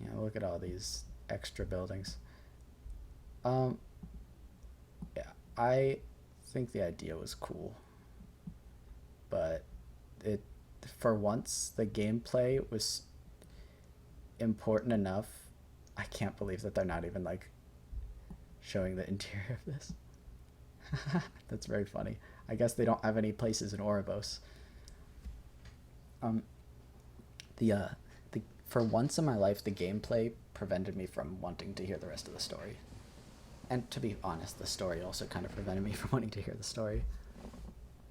Yeah, look at all these extra buildings. Yeah, I think the idea was cool, but for once the gameplay was important enough. I can't believe that they're not even like showing the interior of this. That's very funny. I guess they don't have any places in Oribos. For once in my life, the gameplay prevented me from wanting to hear the rest of the story. And to be honest, the story also kind of prevented me from wanting to hear the story.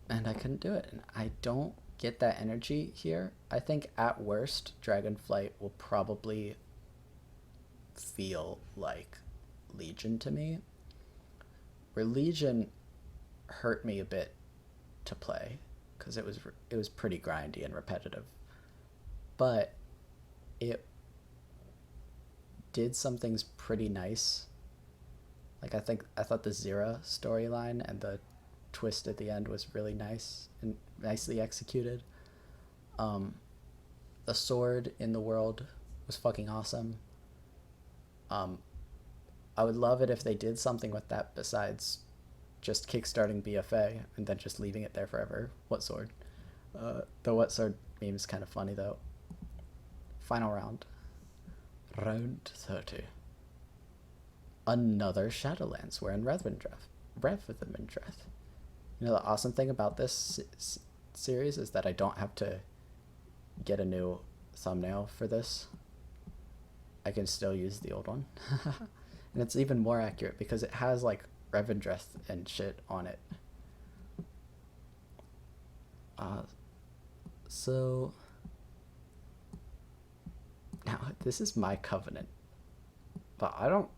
And I couldn't do it. And I don't get that energy here. I think at worst, Dragonflight will probably feel like Legion to me. Where Legion hurt me a bit to play, because it was pretty grindy and repetitive. But it did some things pretty nice. Like, I thought the Zira storyline and the twist at the end was really nice and nicely executed. The sword in the world was fucking awesome. I would love it if they did something with that besides just kickstarting BFA and then just leaving it there forever. What sword? The what sword meme is kind of funny though. Final round. Round 30. Another Shadowlands. We're in Revendreth. You know, the awesome thing about this series is that I don't have to get a new thumbnail for this. I can still use the old one. And it's even more accurate because it has like Revendreth and shit on it. So now this is my covenant, but I don't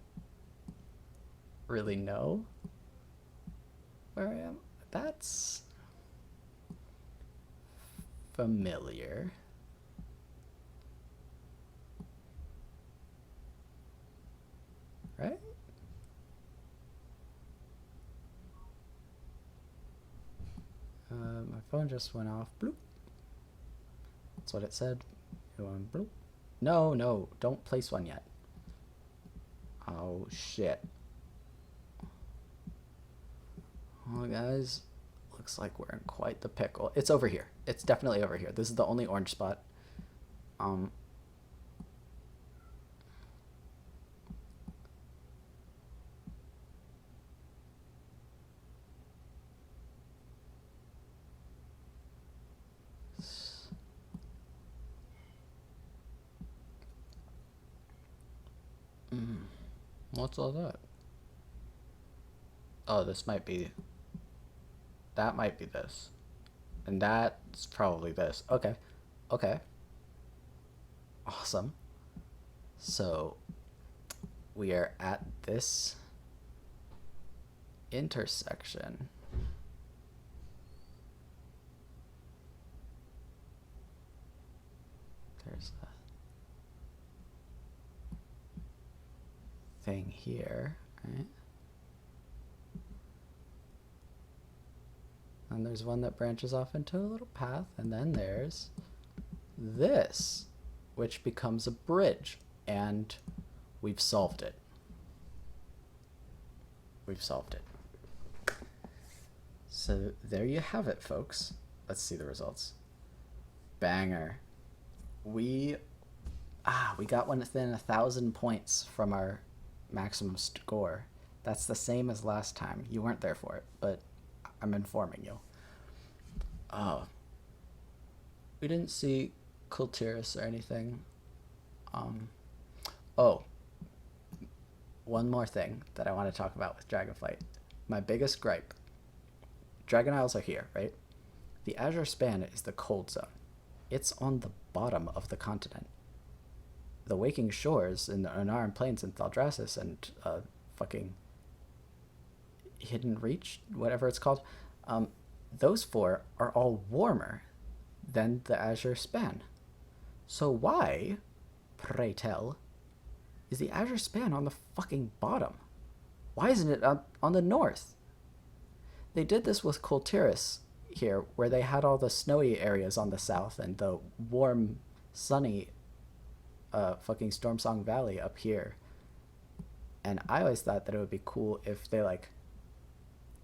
really know where I am. That's familiar. Right? My phone just went off. Bloop. That's what it said. It went bloop. No, don't place one yet. Oh, shit. Well, guys, looks like we're in quite the pickle. It's over here. It's definitely over here. This is the only orange spot. What's all that? Oh, this might be... That might be this. And that's probably this. Okay. Okay. Awesome. So, we are at this intersection. There's a thing here, right? And there's one that branches off into a little path, and then there's this, which becomes a bridge, and we've solved it. we've solved it. So there you have it, folks. Let's see the results. Banger. We got within 1,000 points from our maximum score. That's the same as last time. You weren't there for it, but I'm informing you. We didn't see Kultiris or anything. One more thing that I want to talk about with Dragonflight. My biggest gripe. Dragon Isles are here, right? The Azure Span is the cold zone. It's on the bottom of the continent. The Waking Shores in the Anaran Plains in Thaldraszus and fucking Hidden Reach, whatever it's called, those four are all warmer than the Azure Span. So why, pray tell, is the Azure Span on the fucking bottom? Why isn't it on the north? They did this with Kultiris here, where they had all the snowy areas on the south and the warm, sunny fucking Stormsong Valley up here. And I always thought that it would be cool if they like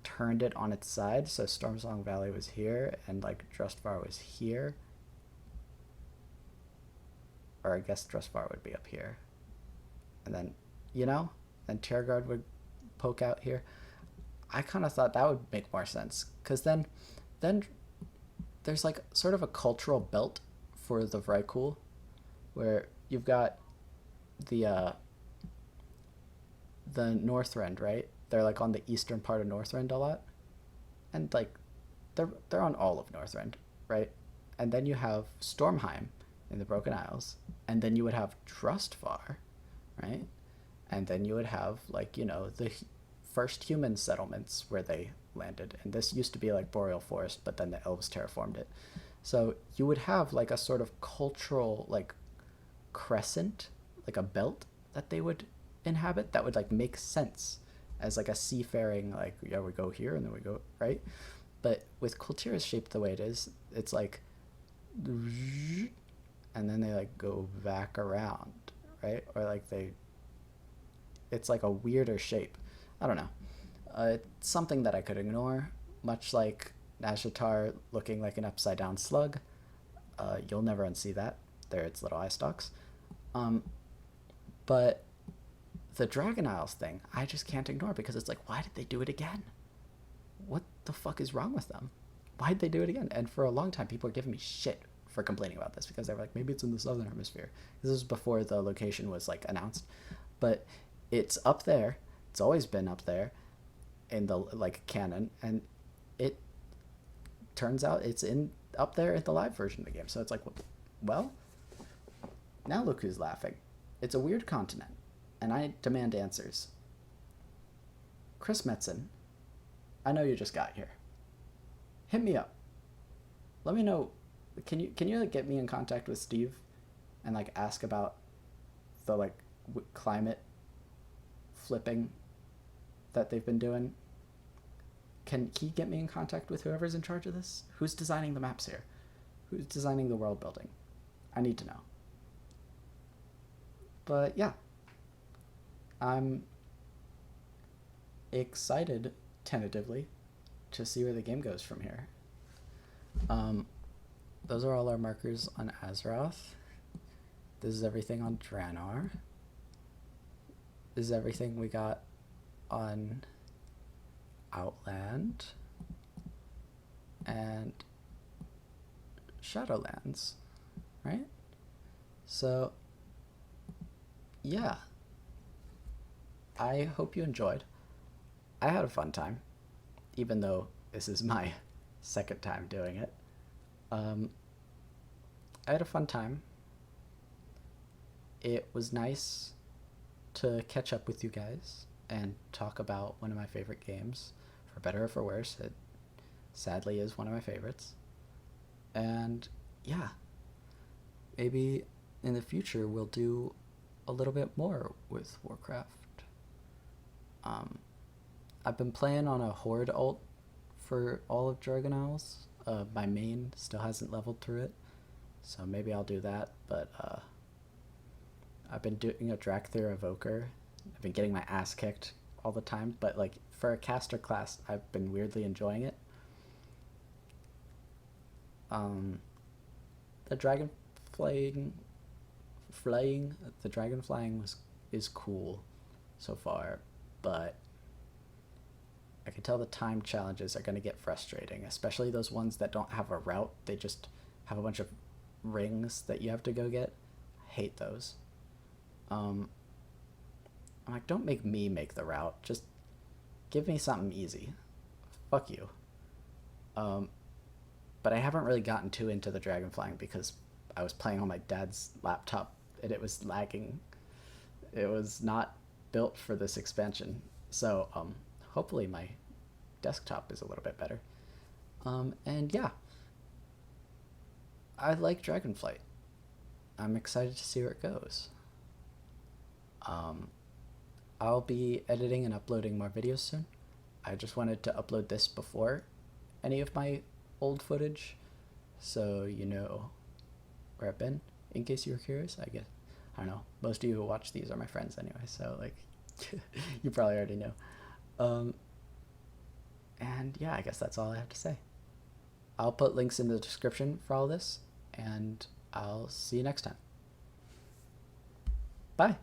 turned it on its side, so Stormsong Valley was here and like Drustvar was here. Or I guess Drustvar would be up here. And then, then Terragard would poke out here. I kind of thought that would make more sense, because then there's like sort of a cultural belt for the Vrykul, where you've got the Northrend, right? They're like on the eastern part of Northrend a lot, and like they're on all of Northrend, right? And then you have Stormheim in the Broken Isles, and then you would have Drustvar, right? And then you would have like the first human settlements where they landed, and this used to be like Boreal Forest, but then the elves terraformed it. So you would have like a sort of cultural like crescent, like a belt that they would inhabit that would like make sense as like a seafaring, like, yeah, we go here and then we go, right? But with Kultiris shaped the way it is, it's like, and then they like go back around, right? Or like it's like a weirder shape. I don't know. It's something that I could ignore, much like Nazjatar looking like an upside down slug. You'll never unsee that. There, its little eye stalks. But the Dragon Isles thing, I just can't ignore, because it's like, why did they do it again? What the fuck is wrong with them? Why'd they do it again? And for a long time, people were giving me shit for complaining about this, because they were like, maybe it's in the southern hemisphere. This was before the location was like announced, but it's up there. It's always been up there in the like canon, and it turns out it's up there in the live version of the game. So it's like, well, now look who's laughing. It's a weird continent, and I demand answers. Chris Metzen, I know you just got here. Hit me up. Let me know. Can you like get me in contact with Steve and like ask about the like climate flipping that they've been doing? Can he get me in contact with whoever's in charge of this? Who's designing the maps here? Who's designing the world building? I need to know. But yeah, I'm excited tentatively to see where the game goes from here. Those are all our markers on Azeroth. This is everything on Draenor. This is everything we got on Outland and Shadowlands, right? So yeah, I hope you enjoyed. I had a fun time, even though this is my second time doing it. I had a fun time. It was nice to catch up with you guys and talk about one of my favorite games. For better or for worse, it sadly is one of my favorites. And yeah, maybe in the future we'll do a little bit more with Warcraft. I've been playing on a Horde ult for all of Dragon Isles. My main still hasn't leveled through it, so maybe I'll do that. But I've been doing a Drakthir Evoker. I've been getting my ass kicked all the time, but like for a caster class, I've been weirdly enjoying it. Um, the dragon flying, the dragon flying is cool so far, but I can tell the time challenges are going to get frustrating, especially those ones that don't have a route. They just have a bunch of rings that you have to go get. I hate those. I'm like, don't make me make the route. Just give me something easy. Fuck you. Um, but I haven't really gotten too into the dragon flying because I was playing on my dad's laptop and it was lagging. It was not built for this expansion. So hopefully my desktop is a little bit better. And yeah, I like Dragonflight. I'm excited to see where it goes. Um, I'll be editing and uploading more videos soon. I just wanted to upload this before any of my old footage, so you know where I've been, in case you were curious. I guess, I don't know, most of you who watch these are my friends anyway, so like, you probably already know. And yeah, I guess that's all I have to say. I'll put links in the description for all this, and I'll see you next time. Bye.